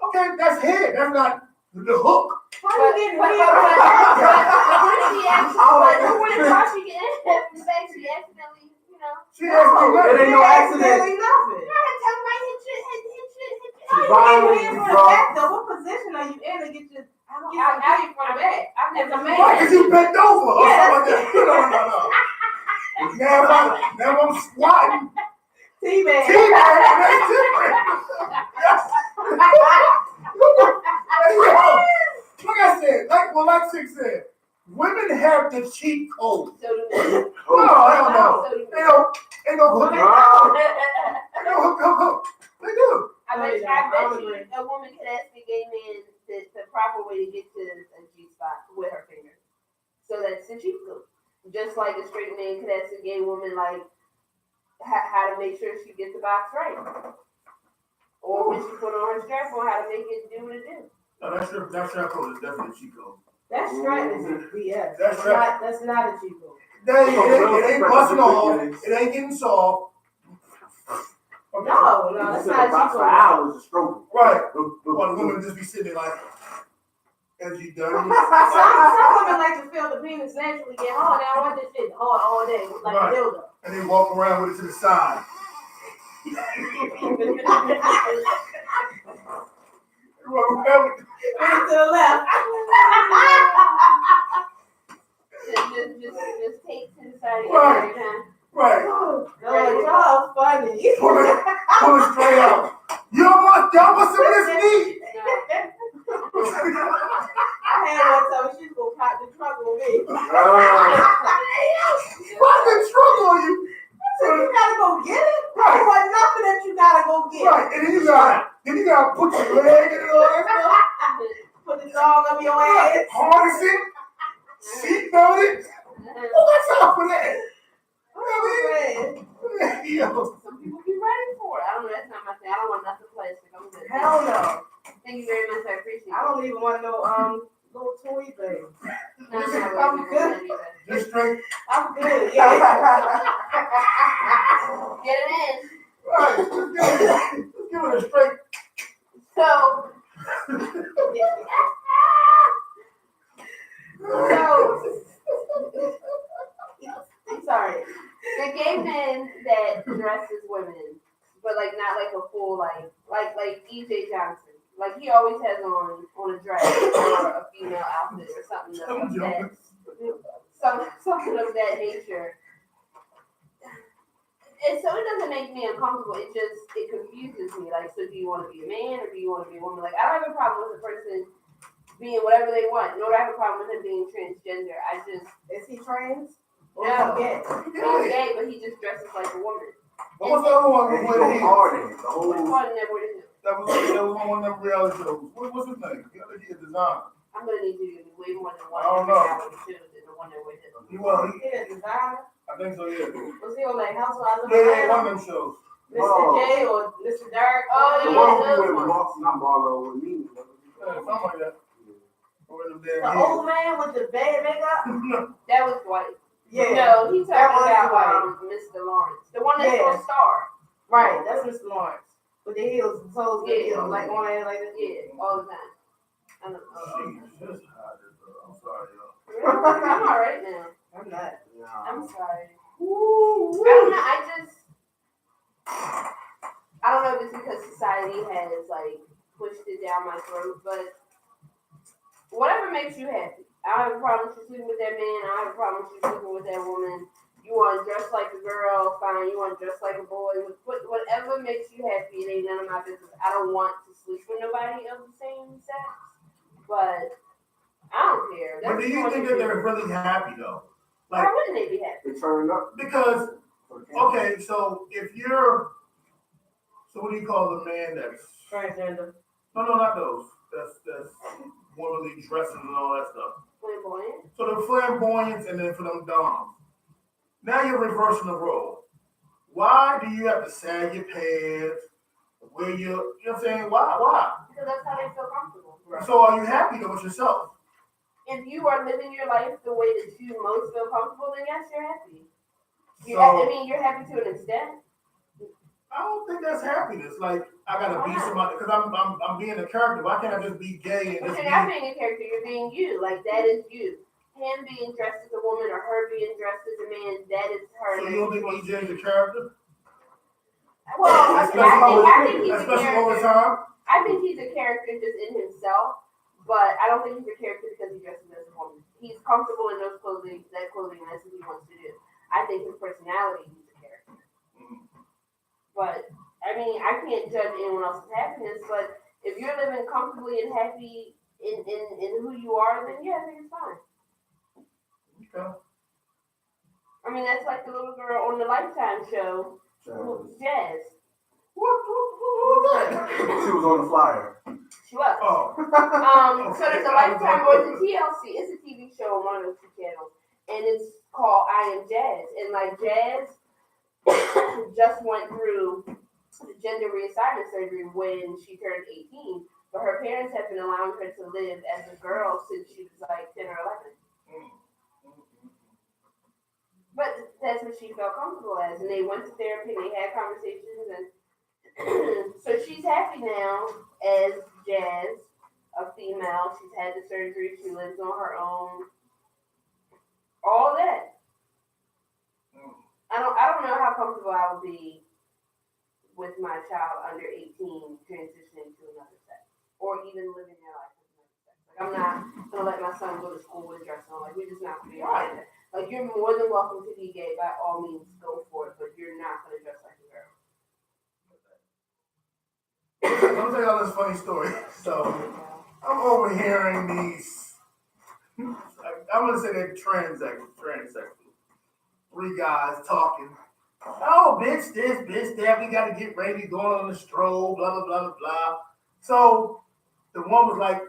S6: Okay, that's head. That's not the hook.
S5: How you getting
S2: But
S5: weird?
S2: what if she accidentally, what if while she getting head from the back, she accidentally, you know?
S6: She asked me
S7: It
S6: nothing.
S7: ain't no accident.
S5: Really nothing.
S2: Tell me, hit you.
S5: How you
S7: Violent,
S5: getting weird from
S7: bro.
S5: the back though? What position are you in to get your?
S2: I've never
S5: As a
S2: seen
S6: Why?
S5: man.
S6: Because you bent over. Or
S5: Yeah,
S6: something like that. No. Now I'm squatting.
S5: T-man.
S6: T-man, that's different. Hey, yo, like I said, like Six said, women have the cheat code.
S2: So do men.
S6: No, hell no.
S2: So do
S6: Ain't
S2: men.
S6: no hook.
S7: Nah.
S6: Ain't no hook. They do.
S2: I bet you
S5: agree.
S2: a woman could ask a gay man the proper way to get to a G spot with her finger. So that's the cheat code. Just like a straight man could ask a gay woman like how to make sure she gets the box right. Or when she put on her strap on how to make it do what it do.
S6: No, that strap code is definitely a cheat code.
S5: That strap is a BS.
S6: That's
S5: That's not a cheat code.
S6: It ain't busting off. It ain't getting soft. Okay.
S5: No,
S7: You
S5: that's
S7: sit
S5: not
S7: in
S5: a
S7: the box
S5: cheat
S7: for
S5: code.
S7: hours and stroking.
S6: Right. Or the woman just be sitting there like, as you done.
S5: Some women like to feel the penis naturally get hard. They don't want this shit hard all day, like
S6: Right.
S5: a dildo.
S6: And they walk around with it to the side. Walk around with
S5: Right to the left.
S2: Just take to the side of
S6: Right.
S2: every time.
S6: Right.
S5: Y'all funny.
S6: Pull it straight out. Y'all want some of this meat?
S5: I had one time she's gonna pop the trunk on me.
S6: Why the trunk on you?
S5: So you gotta go get it?
S6: Right.
S5: There was nothing that you gotta go get.
S6: Right. And then you gotta put your leg in it all that stuff.
S5: Put the dog up your ass.
S6: Harness it. Seatbelt it. Who got time for that? You know what I mean? Yo.
S2: Some people be ready for it. I don't know. That's not my thing. I don't want nothing plastic. I'm good.
S5: Hell no.
S2: Thank you very much. I appreciate it.
S5: I don't even want no little toy thing.
S2: No,
S5: I'm good.
S6: Just straight.
S5: I'm good. Yeah.
S2: Get it in.
S6: Right. Just give it a straight.
S2: So
S5: I'm sorry.
S2: the gay men that dress as women, but like not like a full like EJ Johnson. Like he always has on a dress or a female outfit or something of that something of that nature. And so it doesn't make me uncomfortable. It confuses me. Like, so do you want to be a man or do you want to be a woman? Like, I don't have a problem with a person being whatever they want. Nor do I have a problem with him being transgender.
S5: Is he trans? Or
S2: No.
S5: is he gay?
S2: He's gay, but he just dresses like a woman.
S6: What was the other one?
S7: And
S6: With
S7: he's
S6: him?
S7: hard in it. The
S2: Which
S7: whole.
S2: one never would have
S6: That was on one of them reality shows. What's his name? The other kid designer.
S2: I'm gonna need you to give me way more than one.
S6: I don't know.
S2: Than the one that would have.
S5: He a designer?
S6: I think so, yeah.
S5: Was he on like Housewives of
S6: Yeah, one
S5: Atlanta?
S6: of them shows.
S5: Mr. J or Mr. Dark?
S2: Oh,
S7: The
S2: yeah.
S7: one who with not Marlo, with me.
S6: Yeah, something like that. One of them
S5: The
S6: damn
S5: old man with the bad makeup?
S6: kids.
S2: That was Dwight.
S5: Yeah.
S2: No, he's
S5: That
S2: talking
S5: was
S2: about Mr. Lawrence, the one that's
S5: Yeah.
S2: on Star.
S5: Right, that's Mr. Lawrence. With the heels, the toes, the
S2: Yeah.
S5: heels, like on it, like this.
S2: Yeah, all the time. I don't know.
S6: Jeez, that's hot as hell. I'm sorry, y'all.
S2: I'm all right now.
S5: I'm not.
S2: I'm sorry. I don't know. I don't know if it's because society has like pushed it down my throat, but whatever makes you happy. I don't have a problem with you sleeping with that man. I don't have a problem with you sleeping with that woman. You want to dress like a girl, fine. You want to dress like a boy. Whatever makes you happy, it ain't none of my business. I don't want to sleep with nobody of the same sex, but I don't care.
S6: But do you think that they're really happy though?
S2: Why
S6: Like,
S2: wouldn't they be happy?
S7: They turned up.
S6: because, okay, so if you're, so what do you call the man that's,
S5: Transgender.
S6: no, not those. That's womanly dresses and all that stuff.
S2: Flamboyant.
S6: So the flamboyants and then for them doms. Now you're reversing the role. Why do you have to sag your pants? Where you know what I'm saying? Why?
S2: Because that's how they feel comfortable.
S6: So are you happy though with yourself?
S2: If you are living your life the way that you most feel comfortable, then yes, you're happy. You're happy to an extent.
S6: I don't think that's happiness. Like I gotta be somebody because I'm being a character. Why can't I just be gay and
S2: But
S6: just
S2: you're not being a character, you're being you. Like that is you. Him being dressed as a woman or her being dressed as a man, that is her.
S6: So you don't think EJ is a character?
S2: Well, I think he's a
S6: Especially over
S2: character.
S6: time?
S2: I think he's a character just in himself, but I don't think he's a character because he dresses as a woman. He's comfortable in that clothing, and that's what he wants to do. I think his personality, he's a character. But I mean, I can't judge anyone else's happiness, but if you're living comfortably and happy in who you are, then yeah, I think it's fine.
S6: Okay.
S2: I mean, that's like the little girl on the Lifetime show, Jazz.
S6: What was that?
S7: She was on the flyer.
S2: She was.
S6: Oh.
S2: So there's a Lifetime or it's a TLC. It's a TV show on one of those two channels, and it's called I Am Jazz. And like Jazz just went through the gender reassignment surgery when she turned 18, but her parents have been allowing her to live as a girl since she was like 10 or 11. But that's what she felt comfortable as, and they went to therapy, and they had conversations, and so she's happy now as Jazz, a female. She's had the surgery, she lives on her own, all that. I don't know how comfortable I would be with my child under 18 transitioning to another sex, or even living their life with another sex. Like I'm not gonna let my son go to school with a dress on. Like we're just not gonna be right there. Like you're more than welcome to be gay, by all means, go for it. But you're not gonna dress like a girl.
S6: Let me tell y'all this funny story. So I'm overhearing these. I'm gonna say they're transsexual. Three guys talking. Oh, bitch, this, bitch, that. We gotta get ready, going on the stroll, blah blah blah blah blah. So the one was like,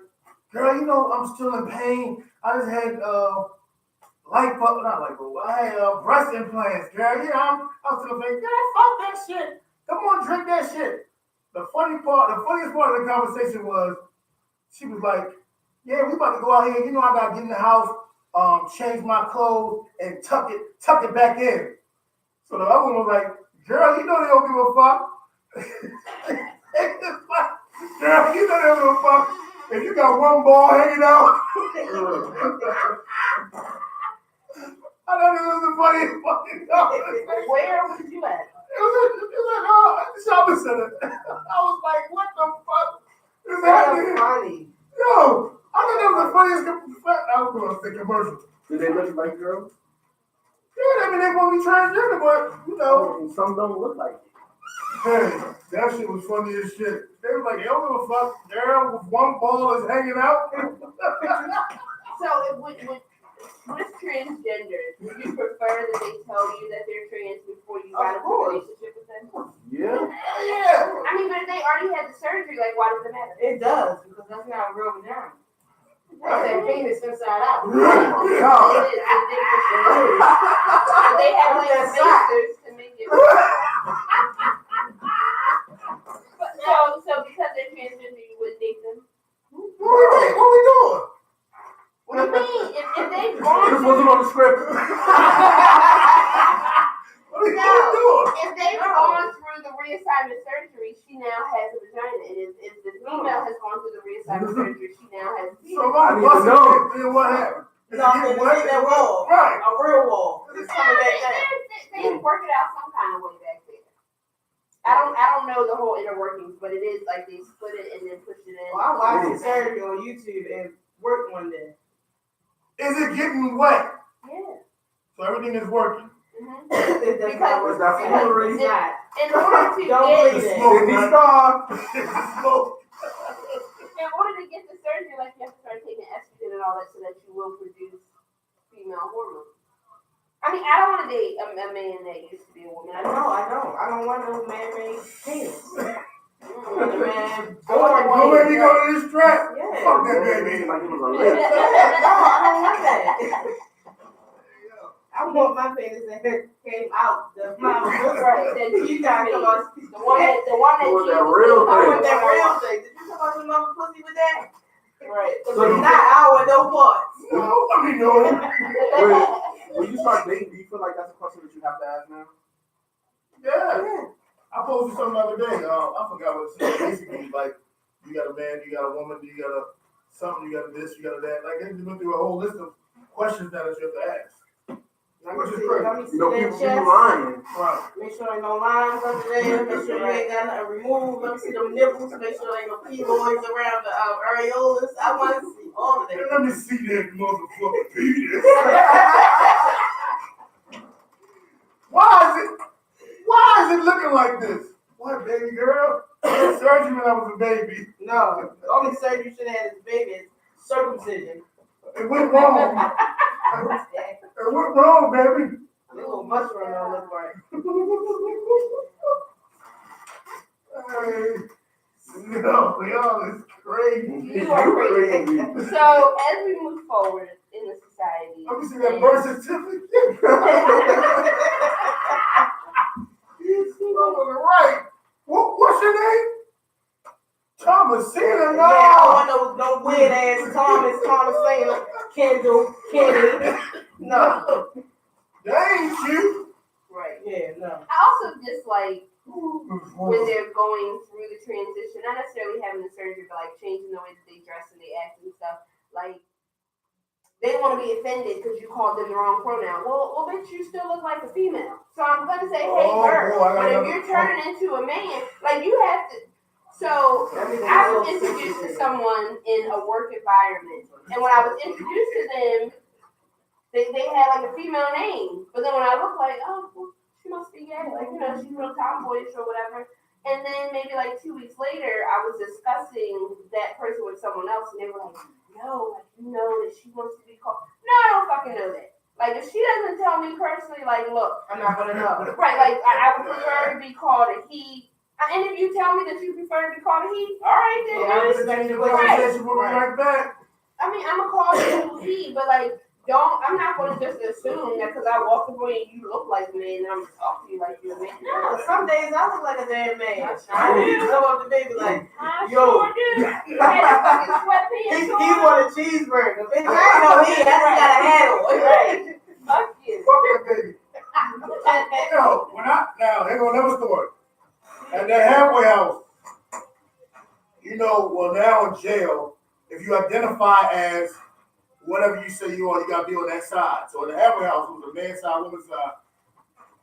S6: "Girl, you know I'm still in pain. I just had I had breast implants, girl. Yeah, I'm still in pain. Girl, fuck that shit. Come on, drink that shit." The funniest part of the conversation was she was like, "Yeah, we about to go out here. You know, I gotta get in the house, change my clothes, and tuck it back in." So the other one was like, "Girl, you know they don't give a fuck." Girl, you know they don't give a fuck. If you got one ball hanging out. I thought it was the funniest fucking conversation.
S2: Where was you at?
S6: It was at the shopping center. I was like, what the fuck is happening?
S5: Funny.
S6: Yo, I thought that was the funniest I was going to say commercial.
S7: Do they look like girls?
S6: Yeah, I mean, they want to be transgender, but, you know.
S7: Some don't look like it.
S6: Hey, that shit was funny as shit. They were like, they don't give a fuck. Girl with one ball is hanging out.
S2: So with transgenders, would you prefer that they tell you that they're trans before you got into a relationship with them?
S7: Yeah.
S6: Yeah.
S2: I mean, but if they already had the surgery, like, why does it matter?
S5: It does, because that's not a real vagina. That's that penis inside out.
S7: Oh my God.
S2: It is. So they have like spacers to make it. So because they're transgender, you wouldn't date them?
S6: What we doing?
S2: What do you mean? If they've gone
S7: This wasn't on the script.
S6: What we doing?
S2: If they've gone through the reassignment surgery, she now has a vagina. And if the female has gone through the reassignment surgery, she now has a penis.
S6: So I
S7: need to know.
S6: Then what happened?
S5: That wall.
S6: Right.
S5: A real wall. It's coming back down.
S2: They work it out some kind of way back there. I don't know the whole inner workings, but it is like they split it and then push it in.
S5: Well, I watched the surgery on YouTube and worked one day.
S6: Is it getting wet?
S2: Yeah.
S6: So everything is working.
S2: Mm-hmm.
S5: It does
S2: Because-
S5: not work.
S7: That's
S2: because
S7: foolery.
S5: It's not.
S2: In order to
S5: Don't
S2: get
S5: believe it.
S7: Sydney Star.
S2: in order to get the surgery, like you have to start taking estrogen estrogen and all that, so that you will produce female hormones. I mean, I don't want to date a man that used to be a woman.
S5: I don't want no man-made penis. I want a man
S6: Don't
S5: born
S6: let me go to this track.
S5: Yeah.
S6: Fuck that baby.
S7: Like it was a
S5: No,
S7: lip.
S5: I don't want that. I want my penis that came out the mouth.
S2: Right, that
S5: You got to come out.
S2: the one that
S7: It was
S2: you
S7: that real
S5: I want
S7: thing.
S5: that real thing. Did you come out your mother pussy with that? Right. If
S7: So
S5: it's
S7: you-
S5: not, I want no parts.
S6: No, let me know.
S7: When you start dating, do you feel like that's a question that you have to ask now?
S6: Yeah. I posted something the other day. I forgot what it said. Basically, like, you got a man, you got a woman, you got a something, you got a this, you got a that. Like, they just went through a whole list of questions that you have to ask.
S5: Let
S6: Which
S5: me
S6: is
S5: see,
S6: great.
S5: let me see
S7: You know,
S5: that
S7: people
S5: chest.
S7: lying.
S6: Right.
S5: Make sure ain't no lines under there. Make sure you ain't got nothing removed. Let me see them nipples. Make sure there ain't no keloids around the areolas. I want to see all of that.
S6: Let me see that motherfucking penis. Why is it looking like this? What, baby girl? I had surgery when I was a baby.
S5: No, the only surgery you should have had as a baby is circumcision.
S6: It went wrong. It went wrong, baby.
S5: A little mushroom don't look right.
S6: Hey, no, y'all is crazy.
S2: You are crazy. So as we move forward in the society,
S6: Let me see that birth certificate. Right. What's your name? Thomasina, no.
S5: Yeah, I don't want no weird ass Thomasina, Kendall, Kenny. No.
S6: That ain't you.
S5: Right, yeah, no.
S2: I also dislike when they're going through the transition, not necessarily having the surgery, but like changing the way that they dress and they act and stuff. Like they don't want to be offended because you called them the wrong pronoun. Well, bitch, you still look like a female. So I'm gonna say, hey, her. But if you're turning into a man, like you have to. So I was introduced to someone in a work environment, and when I was introduced to them, they had like a female name, but then when I looked like, oh, well, she must be gay, like, you know, she's real tomboyish or whatever. And then maybe like 2 weeks later, I was discussing that person with someone else, and they were like, no, like, you know that she wants to be called. No, I don't fucking know that. Like, if she doesn't tell me personally, like, look,
S5: I'm not gonna know.
S2: right, like, I would prefer to be called a he. And if you tell me that you prefer to be called a he, all right, then.
S5: Yeah, I respect the
S6: Conversation will be right back.
S2: I mean, I'm gonna call you he, but like, I'm not gonna just assume that because I walk away and you look like a man, and I'm gonna talk to you like you're a man.
S5: No, some days I look like a damn man.
S2: I
S5: Come up to baby like,
S2: I
S5: yo.
S2: sure do. I had a fucking sweatpants
S5: he
S2: on.
S5: want a cheeseburger. Bitch, I ain't no he. I just got a hat on.
S2: Right. Fuck you.
S6: Fuck that baby. Yo, now, hang on, another story. At the halfway house, well, now in jail, if you identify as whatever you say you are, you gotta be on that side. So in the halfway house, it was a man's side, woman's side.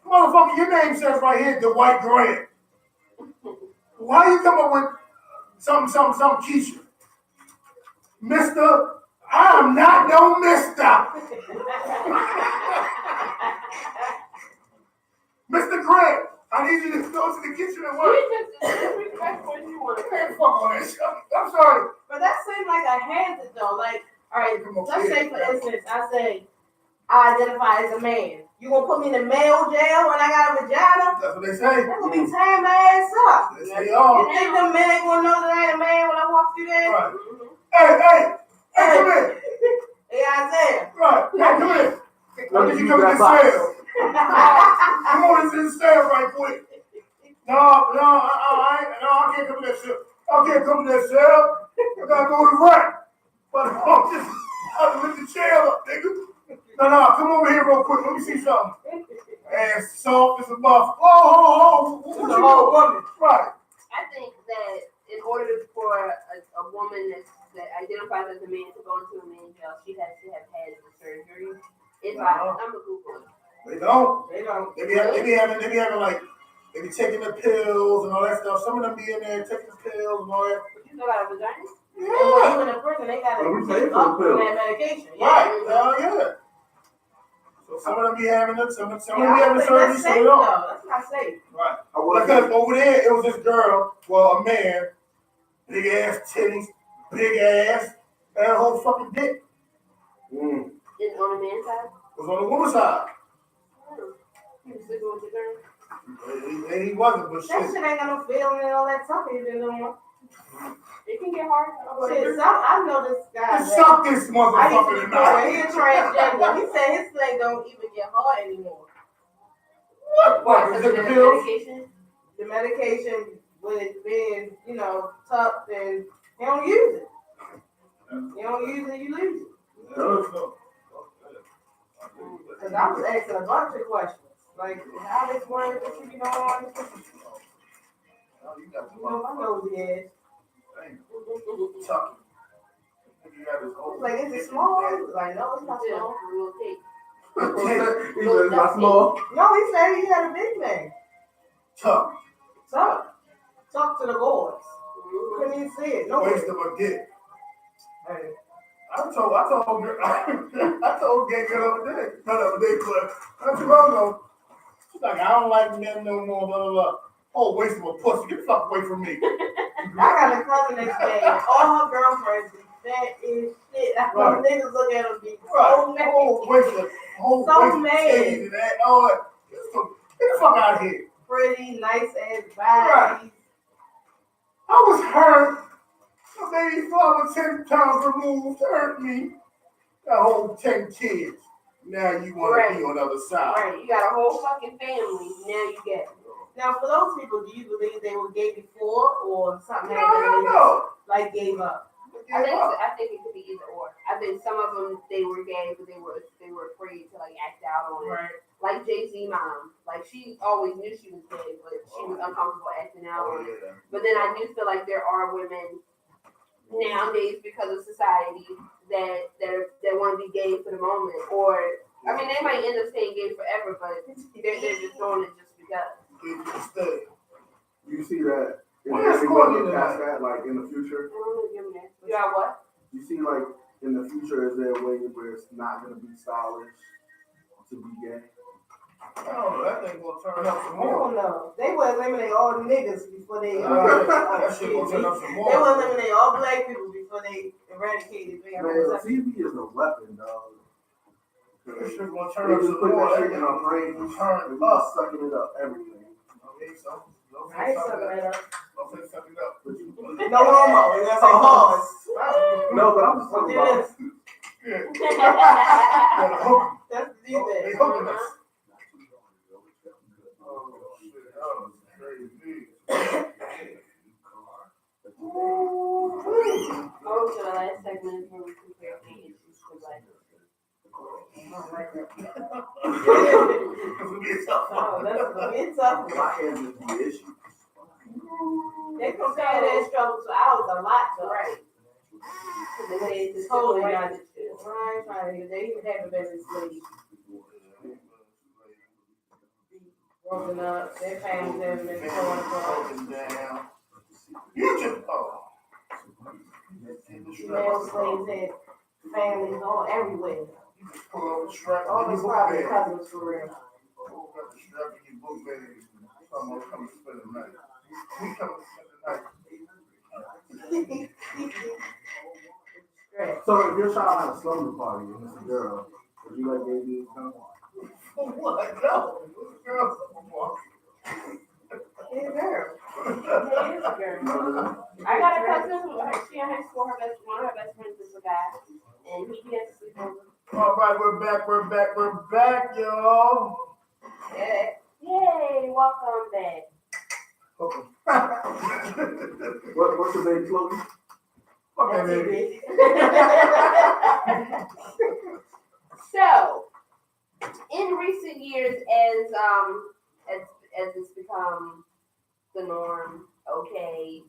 S6: Motherfucker, your name says right here, Dwight Grant. Why you come up with some Keisha? Mister, I'm not no mister. Mr. Grant, I need you to go to the kitchen and work.
S2: You just disrespectful if you want to.
S6: Man, fuck all that shit. I'm sorry.
S5: But that seems like I had it though. Like, all right,
S6: Come on,
S5: let's
S6: kid.
S5: say for instance, I say I identify as a man. You gonna put me in a male jail when I got a vagina?
S6: That's what they say.
S5: That gonna be tearing my ass up.
S6: They say
S5: You
S6: all.
S5: think the men ain't gonna know that I ain't a man when I walk through there?
S6: Right. Hey, come here.
S5: Hey, Isaiah.
S6: Right. Hey, come here.
S7: Let
S6: Let
S7: me
S6: me
S7: use
S6: come in
S7: that
S6: this
S7: box.
S6: cell. Come on into the cell right quick. No, I can't come in that cell. I can't come in that cell. I gotta go to the right. But I'll lift the chair up, nigga. No, come over here real quick. Let me see something. Ass soft as a muff. Oh, what
S5: The
S6: you
S5: whole
S6: doing?
S5: woman.
S6: Right.
S2: I think that in order for a woman that identifies as a man to go into a man jail, she has to have had the surgery. I'm a Google.
S6: They don't.
S5: They don't.
S6: They be having like, they be taking the pills and all that stuff. Some of them be in there taking the pills and all that.
S2: But you still got a vagina?
S5: And when you in a prison, they gotta
S7: Well, we
S5: keep
S7: pay for
S5: up
S7: the
S5: on
S7: pill.
S5: that medication.
S6: Right. Yeah. So some of them be having it, some of them be having
S5: That's
S6: surgery, some
S5: safe
S6: they don't.
S5: though. That's not safe.
S6: Right.
S7: I was
S6: Because over there, it was this girl, well, a man, big ass titties, big ass, and a whole fucking dick.
S2: the man's side?
S6: Was on the woman's side.
S2: He was sleeping with the girl.
S6: And he wasn't, but
S5: That
S6: shit.
S5: shit ain't got no feeling and all that talking you did no more.
S2: It can get hard.
S5: Shit, I know this guy.
S6: Just suck this
S5: I used to
S6: motherfucker
S5: be
S6: tonight.
S5: he a transgender. He said his thing don't even get hard anymore.
S2: What?
S6: Is
S2: Because
S6: it
S2: of
S6: the
S2: the
S6: pills?
S2: medication?
S5: The medication with it being, tucked and he don't use it. You don't use it, you lose it. Because I was asking a bunch of questions. Like, how this works, what you be on, my nosy ass.
S6: Tuck.
S5: I was like, is it small? He was like, no, it's not
S2: Yeah,
S5: small.
S2: a little cake.
S7: He said, "Not small."
S5: No, he said he had a big man.
S6: Tuck.
S5: Talk to the boys.
S2: Mhm.
S5: Couldn't even see it. No
S6: Waste
S5: way.
S6: of a dick.
S5: Hey,
S6: I told gay girl the other day, but not too long ago. She's like, I don't like men no more, blah, blah, blah. Oh, waste of a pussy. Get the fuck away from me.
S5: I got a cousin next day, and all her girlfriends be fat as shit. I know
S6: Right.
S5: niggas look at them be
S6: Right.
S5: so mad.
S6: Oh, waste of
S5: So
S6: waste of
S5: mad.
S6: titties and that. Oh, get the fuck out of here.
S5: Pretty, nice ass bodies.
S6: Right. I was hurt. My baby father 10 pounds removed hurt me. Got a whole 10 kids. Now you want
S2: Right.
S6: to be on the other side.
S2: Right, you got a whole fucking family. Now you get it.
S5: Now, for those people, do you believe they were gay before, or something
S6: No,
S5: happened
S6: I don't
S5: and they
S6: know.
S5: like gave up?
S2: I think it could be either or. I think some of them they were gay, but they were afraid to like act out on it.
S5: Right.
S2: Like Jay-Z mom, like she always knew she was gay, but she was uncomfortable acting out
S6: Oh,
S2: on it.
S6: yeah.
S2: But then I do feel like there are women nowadays because of society that want to be gay for the moment, or I mean they might end up staying gay forever, but they're just doing it just because.
S7: You see that?
S6: What is Courtney doing?
S7: Past that, like in the future,
S2: I don't know, give me that. You got what?
S7: you see, like in the future, is there a way where it's not gonna be stylish to be gay?
S6: I don't know. That thing gonna turn up some
S5: I
S6: more.
S5: don't know. They would eliminate all the niggas before they.
S6: That shit gonna turn up some more.
S5: They would eliminate all black people before they eradicated
S7: Man,
S5: them.
S7: TV is a weapon, dog.
S6: That shit gonna
S7: They
S6: turn up
S7: just
S6: some
S7: put
S6: more.
S7: that shit in our brains and
S6: Turn
S7: we
S6: up.
S7: just sucking it up, everything.
S6: Okay, so don't
S5: I
S6: say
S5: ain't sucking
S6: something.
S5: that up.
S6: Don't say something up.
S5: No homo. You gotta say pause.
S7: No, but I'm just
S5: What
S7: talking
S5: it
S7: about.
S5: is?
S6: Gotta hook.
S5: That's the
S6: They
S5: defense.
S6: hooking us. Oh shit, that was crazy.
S2: Oh, so the last segment is where we compare gay issues to black issues.
S5: Oh, that's gonna be tough.
S7: My hands is the issue.
S5: They compare their struggle to ours a lot, though.
S2: Right. They say it's a
S5: Totally
S2: civil
S5: not.
S2: rights issue.
S5: Right. They even haven't been enslaved. Broken up. Their families haven't been torn apart.
S6: Down. You just
S5: Male slaves had families all everywhere.
S6: pull over the strap
S5: All
S6: in
S5: those
S6: your book
S5: probably
S6: bag.
S5: cousins for real.
S6: Pull up the strap in your book bag. Someone come spend the night. We come spend the night.
S5: Stress.
S7: So if your child had a slumber party and it's a girl, would you let gay dudes come?
S6: For what? No. Girls.
S5: He's a girl.
S2: He is a girl. I got a cousin who she in high school. One of her best friends is a guy, and he has to sleep over.
S6: All right, we're back, y'all.
S5: Yeah.
S2: Yay! Welcome back.
S6: Okay.
S7: What's your baby clothes?
S6: Okay, baby.
S2: So, in recent years, as it's become the norm, okay,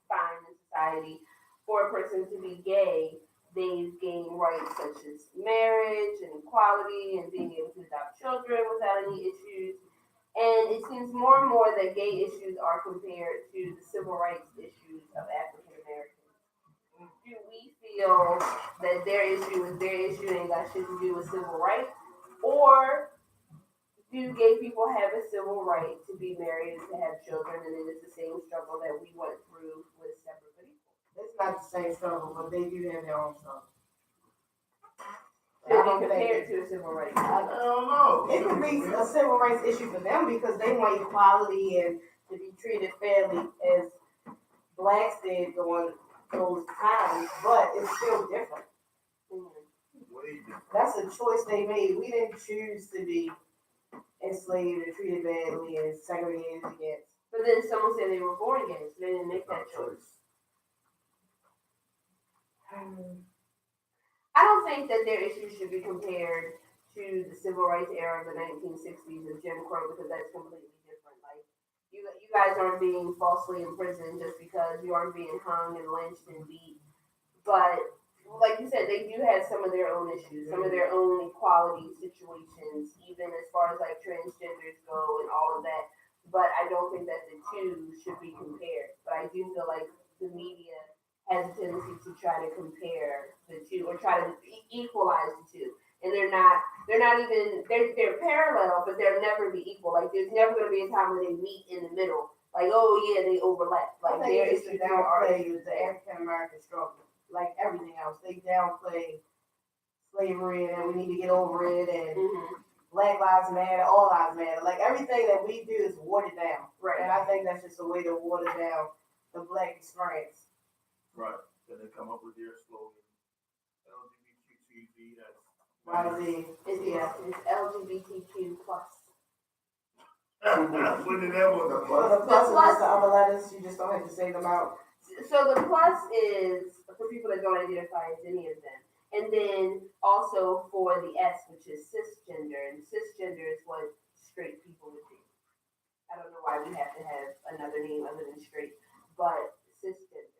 S2: fine in society, for a person to be gay, they've gained rights such as marriage and equality and being able to adopt children without any issues. And it seems more and more that gay issues are compared to the civil rights issues of African Americans. Do we feel that their issue is their issue and got shit to do with civil rights? Or do gay people have a civil right to be married and to have children, and it is the same struggle that we went through with separate people?
S5: It's not the same struggle, but they do have their own struggle.
S2: Should it
S5: don't
S2: be
S5: think
S2: compared to a civil rights?
S6: I don't know.
S5: it could be a civil rights issue for them because they want equality and to be treated fairly as blacks did during those times, but it's still different.
S6: Way different.
S5: That's a choice they made. We didn't choose to be enslaved and treated badly and segregated against.
S2: But then someone said they were born against, so they didn't make that choice. I don't think that their issues should be compared to the civil rights era of the 1960s of Jim Crow because that's completely different. Like, you guys aren't being falsely imprisoned just because you aren't being hung and lynched and beat. But like you said, they do have some of their own issues, some of their own equality situations, even as far as like transgenders go and all of that. But I don't think that the two should be compared. But I do feel like the media has a tendency to try to compare the two or try to equalize the two. And they're parallel, but they'll never be equal. Like there's never going to be a time where they meet in the middle. Like, oh yeah, they overlap. Like their issues
S5: downplay the African American struggle, like everything else. They downplay slavery and we need to get over it and Black Lives Matter, all lives matter. Like everything that we do is watered down.
S2: Right.
S5: And I think that's just a way to water down the black experience.
S6: Right. Then they come up with their slogan, LGBTQZ, that's
S2: It's LGBTQ plus.
S6: When did that was a
S5: Well, the plus is just the other letters. You just don't have to say them out.
S2: So the plus is for people that don't identify as any of them. And then also for the S, which is cisgender. And cisgender is what straight people would do. I don't know why we have to have another name other than straight, but cisgender.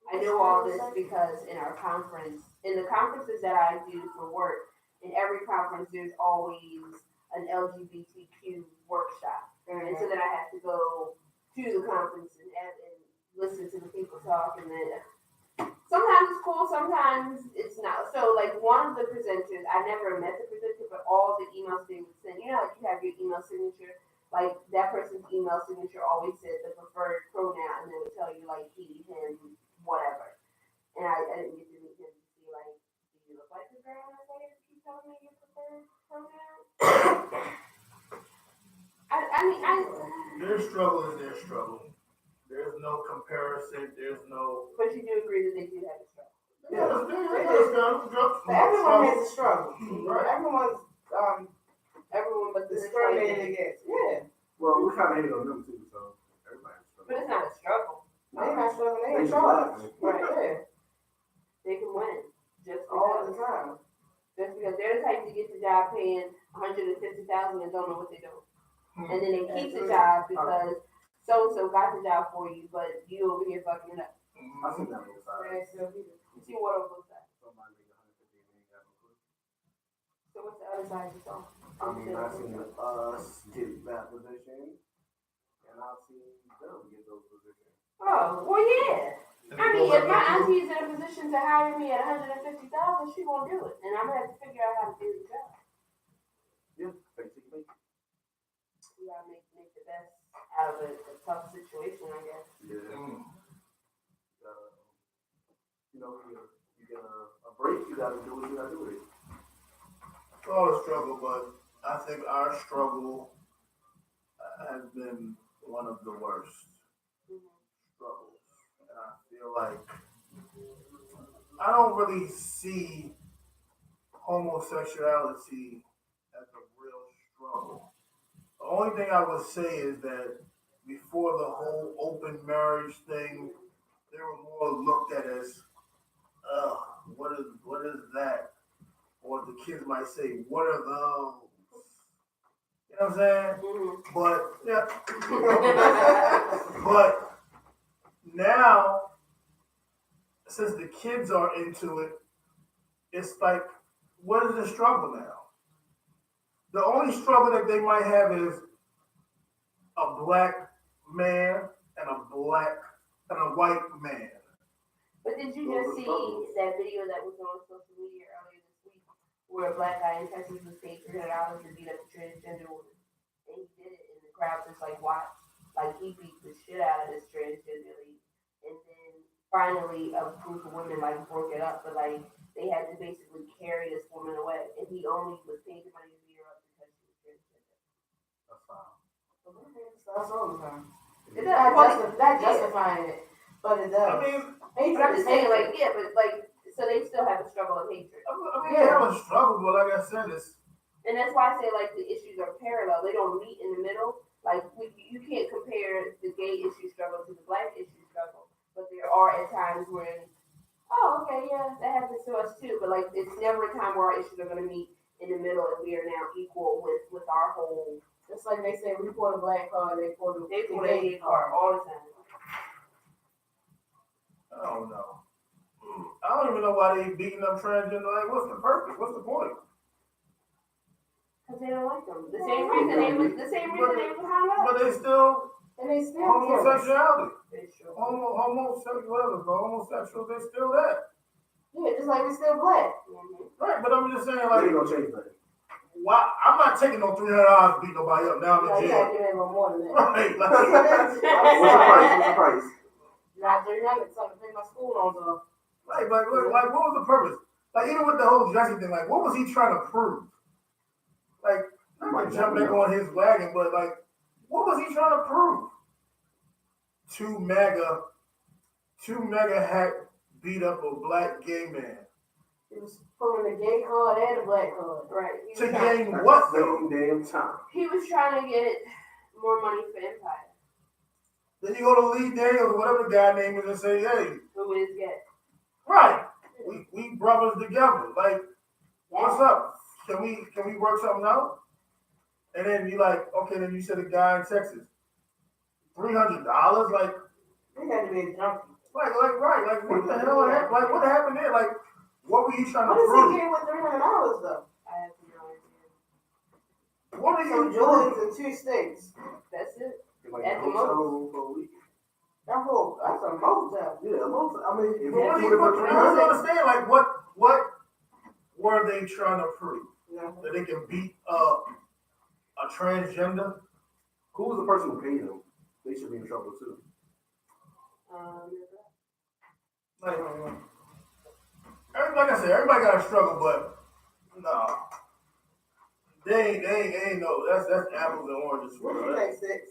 S2: I know all this because in our conference, in the conferences that I do for work, in every conference there's always an LGBTQ workshop. And so then I have to go to the conference and listen to the people talk, and then sometimes it's cool, sometimes it's not. So like one of the presenters, I never met the presenter, but all the emails they would send, you know, like you have your email signature, like that person's email signature always said the preferred pronoun, and they would tell you like he, him, whatever. And I didn't get to meet him to see like, do you look like the girl on the photo? Keep telling me your preferred pronoun.
S6: Their struggle is their struggle. There's no comparison. There's no.
S2: But you do agree that they do have a struggle.
S5: Everyone has a struggle.
S6: Right.
S2: Everyone but the
S5: Discriminated against. Yeah.
S7: Well, we kind of hate on them too, so everybody's
S2: But it's not a struggle.
S5: They're not struggling. They
S7: They
S5: in
S7: just
S5: charge.
S7: laughing.
S5: Right there.
S2: They can win. Just
S5: All the
S2: because.
S5: time.
S2: Just because they're the type to get the job paying $150,000 and don't know what they're doing. And then they keep the job because so-and-so got the job for you, but you over here fucking it up.
S7: I seen that both sides.
S2: You see what on both sides.
S7: Somebody make 150 and they ain't got no clue.
S2: So what's the other side you saw?
S7: I mean, I seen us get that position, and I've seen them get those positions.
S2: Oh, well, yeah. I mean, if my auntie's in a position to hire me at $150,000, she gonna do it, and I'm gonna have to figure out how to do the job.
S7: Yeah, fake it, make it.
S2: We gotta make the best out of a tough situation, I guess.
S7: Yeah. You know, you get a break, you gotta do what you gotta do with it.
S6: It's all a struggle, but I think our struggle has been one of the worst struggles. And I feel like I don't really see homosexuality as a real struggle. The only thing I would say is that before the whole open marriage thing, they were more looked at as, what is that? Or the kids might say, what are those? You know what I'm saying? But yeah, but now since the kids are into it, it's like, what is the struggle now? The only struggle that they might have is a black man and a white man.
S2: But did you just see that video that was on social media earlier this week where a black guy in Texas was paid $300 to beat up a transgender woman? And he did it, and the crowd just like watched. Like he beat the shit out of this transgender lady. And then finally a group of women like broke it up, but like they had to basically carry this woman away, and he only was paid the money to beat her up because she was transgender.
S7: That's fine.
S5: That's all the time.
S2: It does.
S5: Not justifying it, but it does.
S6: I mean,
S2: But I'm just saying, like, yeah, but like, so they still have a struggle of hatred.
S6: they have a struggle, but like I said, it's
S2: And that's why I say like the issues are parallel. They don't meet in the middle. Like you can't compare the gay issue struggle to the black issue struggle. But there are at times when, oh, okay, yeah, that happens to us too. But like it's never a time where our issues are gonna meet in the middle and we are now equal with our whole.
S5: It's like they say, we pull the black card, they pull the
S2: gay card all the time.
S6: I don't know. I don't even know why they beating up transgender. Like, what's the purpose? What's the point?
S2: Because they don't like them. The same reason they was behind us.
S6: But they still
S5: and they still
S6: homosexuality,
S2: It's true.
S6: homosexual, whatever, but homosexuals, they still that.
S5: Yeah, just like we still black.
S6: Right, but I'm just saying,
S7: They
S6: like,
S7: ain't gonna change that.
S6: why? I'm not taking no $300 to beat nobody up. Now I'm
S5: No,
S6: in
S5: you
S6: jail.
S5: gotta give me a little more than that.
S6: Right, like,
S7: What's the price? What's the price?
S5: Not 300, so I can pay my school loans off.
S6: like, what was the purpose? Like, even with the whole Jesse thing, like, what was he trying to prove? Like, not to jump back on his wagon, but like, what was he trying to prove? Two mega hack beat up a black gay man.
S5: He was pulling the gay card and the black card.
S2: Right.
S6: To gain what though?
S7: Same damn time.
S2: He was trying to get more money for Empire.
S6: Then you go to Lee Daniels, whatever the guy name is, and say, hey,
S2: Who is gay?
S6: right, we brothers together. Like, what's up? Can we work something out? And then you like, okay, then you said a guy in Texas, $300, like,
S5: He had to be a junkie.
S6: right, what the hell happened? Like, what happened there? Like, what were you trying to
S5: What is
S6: prove?
S5: he getting with $300 though?
S2: I have no idea.
S6: What are
S5: Some
S6: you
S5: jewelry
S6: proving?
S5: in 2 states.
S2: That's it.
S7: Like
S2: At
S7: a
S2: the
S7: hotel room for a week.
S5: That's a motel.
S7: Yeah, most. I mean, if
S6: But what do
S7: you
S6: you
S7: do it for
S6: I don't
S7: 300,
S6: understand. Like, what were they trying to prove?
S5: Yeah.
S6: That they can beat up a transgender?
S7: who was the person who paid them? They should be in trouble too.
S6: Like, like I said, everybody got to struggle, but no, they ain't no. That's apples and oranges.
S5: What do you think, Six?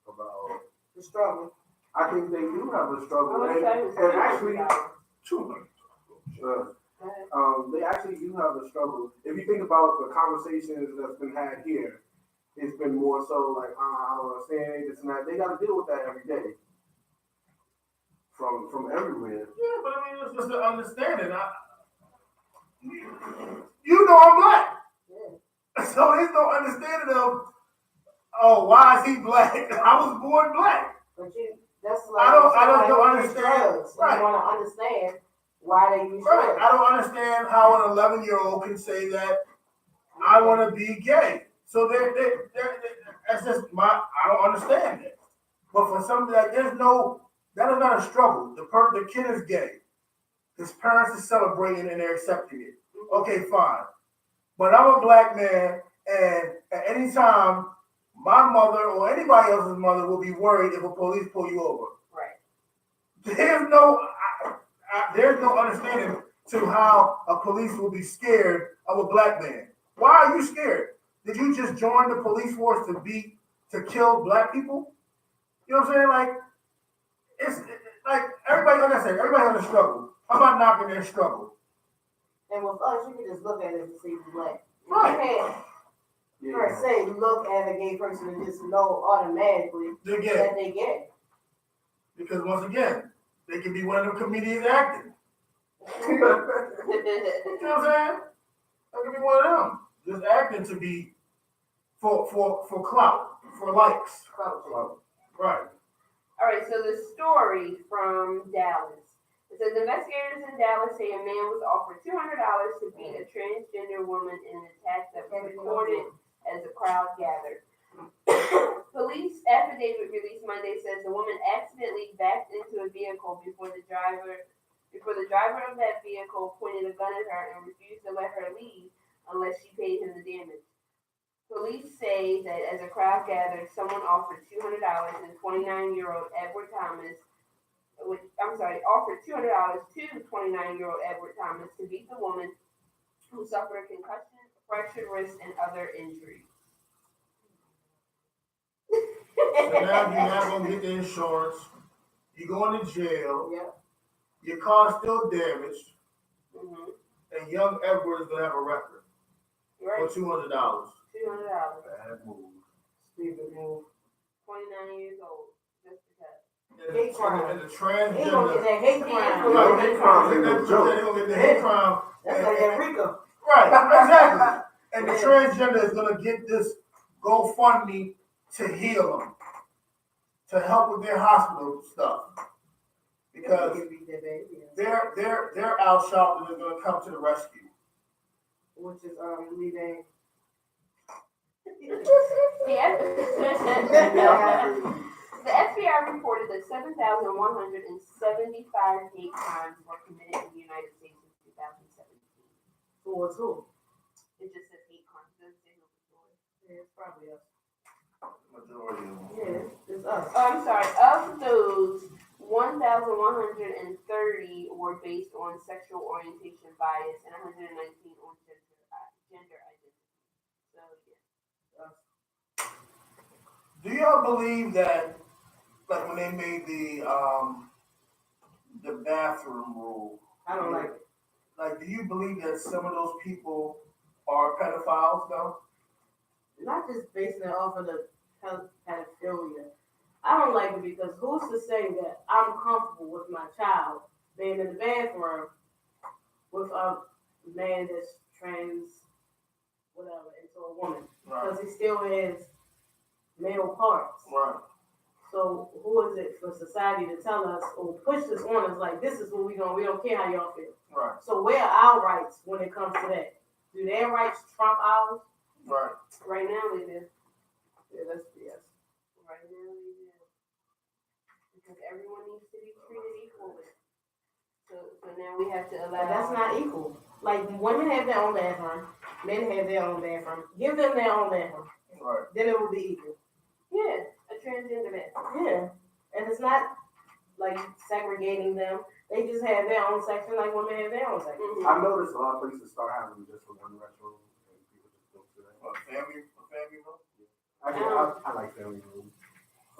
S7: About,
S5: The struggle.
S7: I think they do have a struggle,
S2: I'm excited.
S7: and actually,
S6: 200.
S7: they actually do have a struggle. If you think about the conversations that's been had here, it's been more so like, I don't understand this and that. They got to deal with that every day. From everywhere.
S6: Yeah, but I mean, it's just an understanding. You know I'm black.
S5: Yeah.
S6: So there's no understanding of, oh, why is he black? I was born black.
S5: But that's like
S6: I don't understand.
S5: Drugs.
S6: Right.
S5: You want to understand why they use
S6: Right.
S5: drugs.
S6: I don't understand how an 11-year-old can say that I want to be gay. So that's just I don't understand that. But for somebody like, that is not a struggle. The kid is gay. His parents are celebrating and they're accepting it. Okay, fine. But I'm a black man, and at any time, my mother or anybody else's mother will be worried if a police pull you over.
S2: Right.
S6: There's no understanding to how a police will be scared of a black man. Why are you scared? Did you just join the police force to kill black people? You know what I'm saying? Like, it's like everybody, like I said, everybody has a struggle. I'm not knocking their struggle.
S5: And with us, you can just look at it and see who's black.
S6: Right.
S5: You can't, per se, look at a gay person and just know automatically
S6: They're gay.
S5: that they gay.
S6: Because once again, they can be one of them comedians acting. You know what I'm saying? They can be one of them. Just acting to be for clout, for likes. Right.
S2: All right, so the story from Dallas. It says investigators in Dallas say a man was offered $200 to beat a transgender woman in an attack that was reported as a crowd gathered. Police affidavit released Monday says the woman accidentally backed into a vehicle before the driver of that vehicle pointed a gun at her and refused to let her leave unless she paid him the damage. Police say that as a crowd gathered, someone offered $200 and 29-year-old Edward Thomas offered $200 to 29-year-old Edward Thomas to beat the woman who suffered a concussion, fractured wrist, and other injuries.
S6: So now you're not gonna get the insurance. You're going to jail.
S5: Yep.
S6: Your car's still damaged,
S2: Mm-hmm.
S6: and young Edward is gonna have a record
S2: Right.
S6: for $200.
S2: $200.
S6: Bad move.
S5: Stupid move.
S2: 29 years old. Just because.
S5: Hate crime.
S6: And the
S5: He gonna get
S6: transgender.
S5: that hate crime.
S2: Right.
S7: Hate crime ain't no
S6: They're
S7: joke.
S6: gonna get the hate crime.
S5: That's like Enrico.
S6: Right, exactly. And the
S5: Yeah.
S6: transgender is gonna get this GoFundMe to heal them, to help with their hospital stuff, because
S5: He beat that baby, yeah.
S6: they're Al Sharpton is gonna come to the rescue.
S5: Which is Lee Van.
S2: The FBI reported that 7,175 hate crimes were committed in the United States in 2017.
S5: For who?
S2: It just says hate crimes. It doesn't say who was doing it.
S5: Yeah, it's probably us.
S6: Majority of them.
S5: Yeah, it's us.
S2: Oh, I'm sorry. Of those, 1,130 were based on sexual orientation bias and 119 on gender identity. So, yeah.
S6: Do y'all believe that, like when they made the bathroom rule?
S5: I don't like it.
S6: Like, do you believe that some of those people are pedophiles though?
S5: Not just basing it off of the pedophilia. I don't like it because who's to say that I'm comfortable with my child being in the bathroom with a man that's trans, whatever, into a woman? Because he still has male parts.
S6: Right.
S5: So who is it for society to tell us or push this on us like this is what we doing? We don't care how y'all feel.
S6: Right.
S5: So where are our rights when it comes to that? Do their rights trump ours?
S6: Right.
S2: Right now, they do.
S5: Yeah, that's BS.
S2: Right now, they do. Because everyone needs to be treated equally. So now we have to allow.
S5: But that's not equal. Like women have their own bathroom, men have their own bathroom. Give them their own bathroom.
S6: Right.
S5: Then it will be equal.
S2: Yeah, a transgender man.
S5: Yeah. And it's not like segregating them. They just have their own section like women have their own section.
S2: Mm-hmm.
S7: I noticed a lot of places start having just for one restroom, and people just go to that.
S6: A family room?
S7: Actually, I like family rooms.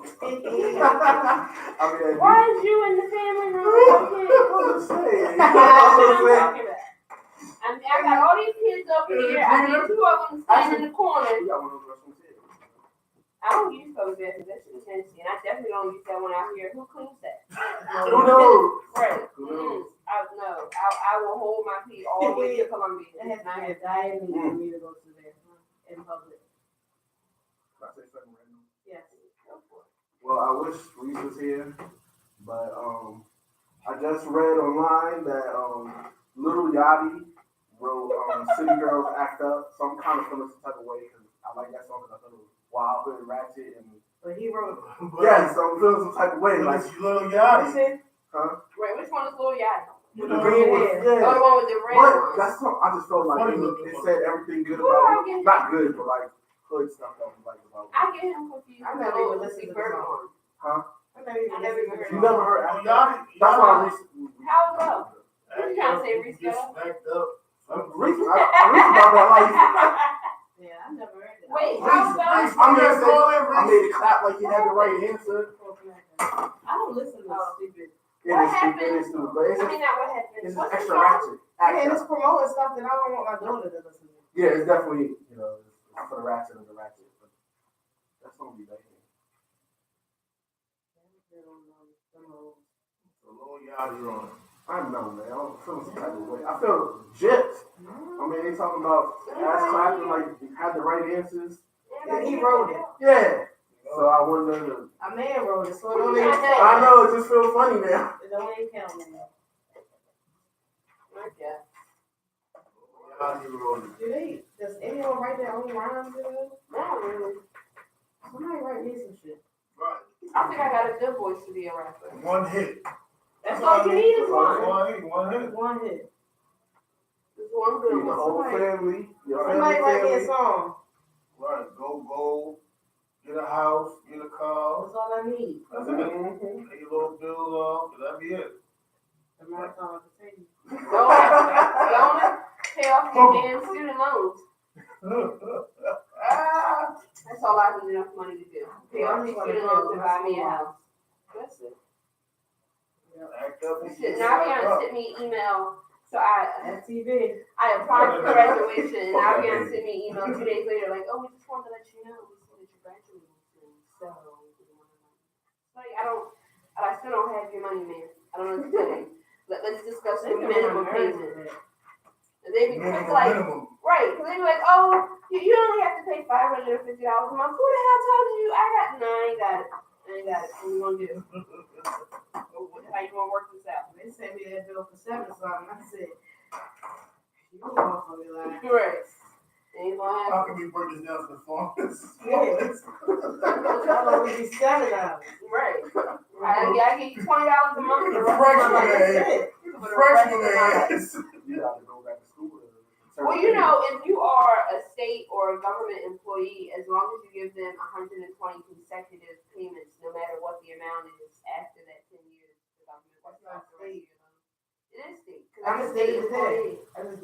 S7: I mean,
S2: Why is you in the family room?
S7: I'm just saying.
S2: That's what I'm talking about. I got all these kids over here. I need two of them standing in the corner.
S7: We got one of those restrooms here.
S2: I don't use those bathrooms. That shit is nasty. And I definitely don't use that one out here. Who cleans that?
S7: Who knows?
S2: Right.
S7: Who knows?
S2: I will hold my pee all the way to Columbia.
S5: It has to be a diet need for me to go to the bathroom in public.
S7: Can I say something random?
S5: Yes.
S2: Go for it.
S7: Well, I wish Reese was here, but I just read online that Lil Yachty wrote City Girls Act Up, so I'm kind of feeling some type of way because I like that song because I thought it was wild and ratchet and
S5: But he wrote
S7: yeah, so I'm feeling some type of way like
S6: Little Yachty.
S7: huh?
S2: Right, which one is Lil Yachty?
S7: With
S6: You
S7: the
S6: know,
S7: green one,
S5: yeah.
S2: Oh, the
S7: yeah.
S2: one with the red
S7: But
S2: one.
S7: that's something I just felt like
S6: Funny
S7: it
S6: looking one.
S7: said everything good
S2: Who
S7: about
S2: I
S7: it.
S2: get?
S7: Not good, but like hood stuff that was like about it.
S2: I get him confused.
S5: I never even listened to the
S2: Bird
S5: song.
S2: one.
S7: Huh?
S5: I never even
S2: I never even
S5: listened to
S7: You
S5: the
S7: never
S5: song.
S7: heard
S6: Oh,
S7: Act Up?
S6: Yachty?
S7: That's why
S6: Yachty.
S7: Reese.
S2: How it go? You trying to say Reese
S6: Just
S2: Ghetto?
S6: smacked up.
S7: Reese about that life.
S5: Yeah, I never heard that.
S2: Wait, how it go?
S6: Reese,
S7: I'm
S6: Reese,
S7: gonna say, I
S6: Reese.
S7: made it clap like you had the right answer.
S5: I don't listen to stupid.
S7: It
S2: What
S7: is
S2: happened?
S7: stupid, it is stupid, but it's
S2: I
S7: just,
S2: mean, not what happened.
S7: it's just
S2: What's the
S7: extra
S2: song?
S7: ratchet.
S5: Yeah,
S7: Act
S5: it's
S7: Up.
S5: promoting stuff that I don't want my daughter to listen to.
S7: Yeah, it's definitely, you know, it's for the ratchet and the ratchet. But that's gonna be bad.
S6: So Lil Yachty on it.
S7: I know, man. I don't feel some type of way. I feel gypped. I mean, they talking about ass clapping, like, had the right answers.
S5: Yeah, he wrote it.
S7: Yeah. So I wonder.
S5: A man wrote it, so it don't even count.
S7: I know, it just feels funny now.
S5: It don't even count anymore.
S2: Okay.
S6: Yachty wrote it.
S5: Does anyone write their own rhymes in it?
S2: Not really.
S5: Somebody write me some shit.
S6: Right.
S2: I think I got a good voice to be a rapper.
S6: One hit.
S2: That's all you need is one.
S6: One hit.
S5: One hit.
S2: Just one good
S7: The
S2: one.
S7: whole family, your
S5: Somebody
S7: family,
S5: write me a
S7: family.
S5: song.
S6: Right. Go. Get get a house, get a car.
S5: That's all I need.
S6: That's it. Pay your little bills off, that'd be it.
S5: I'm not going to say you.
S2: Don't pay off your damn student loans. That's all I need enough money to do. Pay off your student loans and buy me a house. That's it.
S6: Act up and get
S2: Navion sent me an email. So
S5: FTV.
S2: I applied for graduation, and Navion sent me an email 2 days later, like, oh, we just wanted to let you know we see that you're graduating soon. So, like, I still don't have your money, man. I don't know what to say. Let's discuss the minimum payment. And they be quick, like, right, because they be like, oh, you only have to pay $550 a month. Who the hell told you? No, I ain't got it. What you gonna do? How you gonna work this out?
S5: They sent me that bill for $7 or something. I said, you motherfucking lying.
S2: Right. Ain't gonna happen.
S6: How can we break this down to the farmers?
S5: Yes. I'll only be $7.
S2: Right. I give you $20 a month for the rest of
S6: Freshman
S2: my life.
S6: ass.
S2: For the
S6: Freshman
S2: rest of my life.
S6: ass.
S7: You have to go back to school.
S2: Well, you know, if you are a state or a government employee, as long as you give them 120 consecutive payments, no matter what the amount is after that 10 years, the government works out the rest of your loan. It is state.
S5: I just did it today. I
S2: don't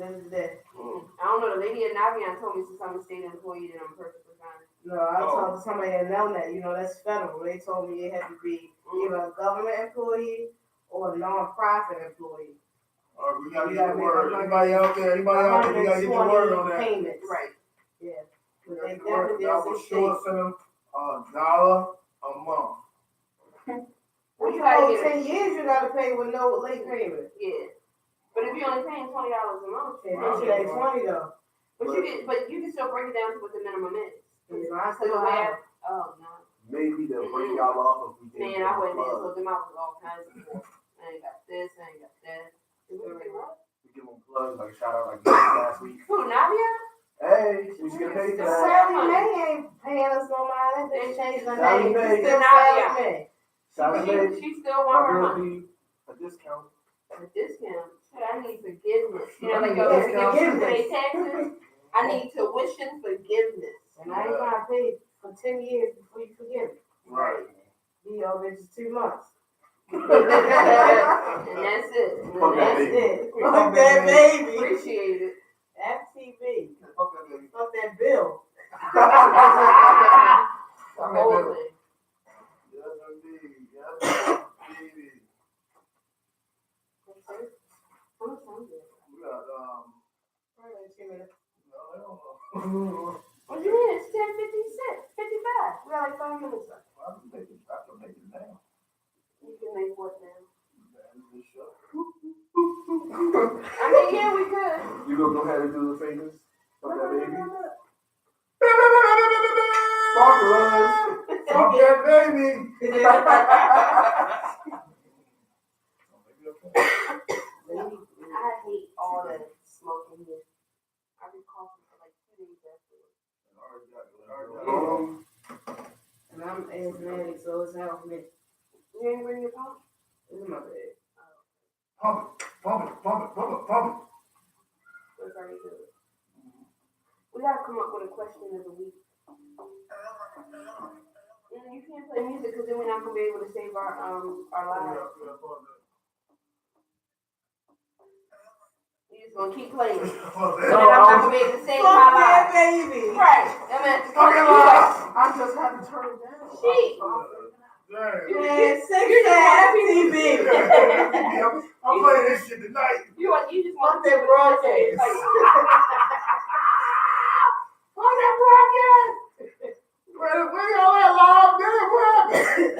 S2: know. The lady at Navion told me since I'm a state employee that I'm perfectly fine.
S5: No, I talked to somebody at Nelnet. You know, that's federal. They told me it had to be either a government employee or a non-profit employee.
S6: All right, we gotta get the word. Anybody out there, we gotta get the word on that.
S5: Payments.
S2: Right.
S5: Yeah.
S6: We
S5: They
S6: gotta get the word.
S5: definitely
S6: I
S5: did
S6: will
S5: some
S6: sure send them $1 a month.
S2: Well, you
S5: You know,
S2: gotta get
S5: 10 years you gotta pay with no late payment.
S2: Yeah. But if you're only paying $20 a month,
S5: Yeah, that shit ain't 20 though.
S2: but you can still break it down to what the minimum is.
S5: I
S2: So the way oh no.
S7: Maybe they'll break y'all off if we
S2: Man,
S7: can.
S2: I went there, so them out with all kinds of stuff. I ain't got this, I ain't got that.
S7: We give them plugs, like shout out like last week.
S2: Who, Navia?
S7: Hey, we should get paid for that.
S5: Sally Mae ain't paying us no money. They changed the
S7: Sally
S5: name.
S7: Mae.
S5: It's still Sally Mae.
S7: Saturday,
S2: She still
S7: my
S2: want her
S7: girl
S2: money.
S7: be a discount.
S2: A discount. Shit, I need forgiveness. You know, like
S5: Yeah,
S2: yo, forgiveness for
S5: forgiveness.
S2: their taxes. I need tuition forgiveness.
S5: And I ain't gonna pay for 10 years before you forgive me.
S6: Right.
S5: Be over just 2 months.
S2: And that's it. And
S7: Fuck that
S2: that's
S7: baby.
S2: it.
S5: Fuck that baby.
S2: Appreciate it.
S5: FTV.
S6: Fuck that baby.
S5: Fuck that bill.
S2: The whole thing.
S6: Yes, indeed. Yes, indeed. We got, no, I don't know.
S2: What do you mean? It's 10:56, 55. We got like 5 minutes left.
S6: I can make it now.
S2: You can make what now?
S6: This show.
S2: I mean, yeah, we could.
S7: You gonna go ahead and do the famous? Fuck that baby. Sparklers.
S6: Fuck that baby.
S2: I hate all the smoking here. I've been coughing for like 2 days afterwards.
S5: And I'm asthmatic, so it's helped me.
S2: You ain't bring your pump?
S5: It's in my bed.
S6: Pump it.
S2: That's how you do it. We gotta come up with a question of the week. And you can't play music because then we're not gonna be able to save our lives. You're just gonna keep playing. And then I'm not gonna be able to save my
S5: Fuck
S2: life.
S5: that baby.
S2: Right. I'm gonna have to turn it off.
S7: I just had to turn it down.
S2: Shit.
S5: Man, sex that FTV.
S6: I'm playing this shit tonight.
S2: You just want
S5: Fuck that broadcast.
S6: Fuck that broadcast. We all that live damn broadcast.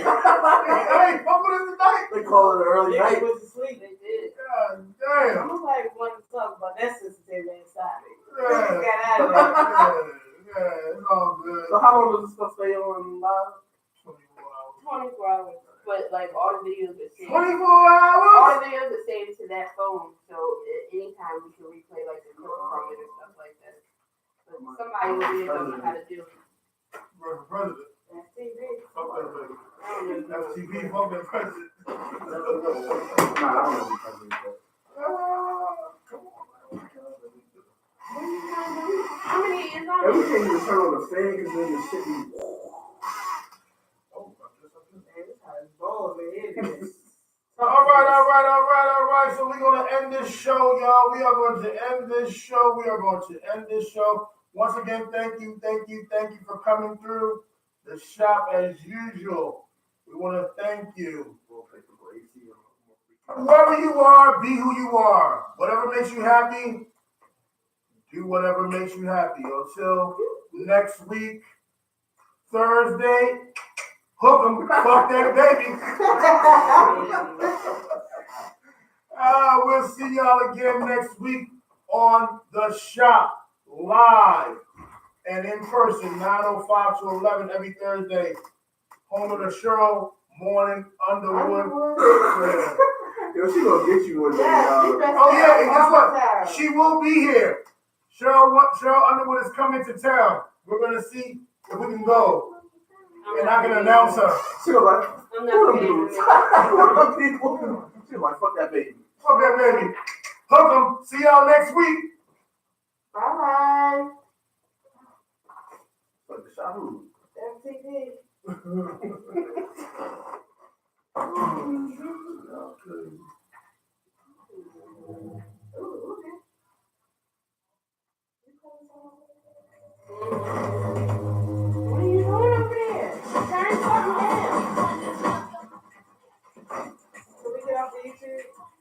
S6: Hey, fuck with us tonight.
S7: They call it an early
S5: Yeah,
S7: night.
S5: I went to sleep.
S2: They did.
S6: God damn.
S5: Nobody wanted to talk about that sensitive inside.
S6: Yeah.
S5: Got out of there.
S6: Yeah, it's all good.
S7: So how long does this stuff stay on live?
S6: 24 hours.
S2: 24 hours. But like all the videos are saved.
S6: 24
S2: All
S6: hours?
S2: the videos are saved to that phone, so at any time we can replay like the clip from it or stuff like that. But somebody over there don't know how to do it.
S6: President.
S5: FTV.
S6: Fuck that baby.
S2: I don't know.
S6: FTV, fuck that president.
S7: Nah, I don't know what president is.
S6: Come on, man.
S2: How many years on it?
S7: Everything you turn on the fan because then the shit be.
S6: All right. So we're gonna end this show, y'all. We are going to end this show. Once again, thank you for coming through the shop as usual. We want to thank you. Whoever you are, be who you are. Whatever makes you happy, do whatever makes you happy. Until next week, Thursday, hook 'em, fuck that baby. We'll see y'all again next week on The Shop, live and in person, 9:05 to 11 every Thursday. Home of the show, Morning Underwood.
S7: Yo, she gonna get you one day,
S6: Oh yeah, and guess what? She will be here. Cheryl Underwood is coming to town. We're gonna see if we can go. And I can announce her.
S7: She was like,
S2: I'm not
S7: "Who
S2: kidding.
S7: them dudes?" She was like, fuck that baby.
S6: Fuck that baby. Hook 'em. See y'all next week.
S2: Bye.
S7: Fuck the shot who?
S2: MTV. What are you doing over there? Turn something down.
S4: Can we get off the YouTube?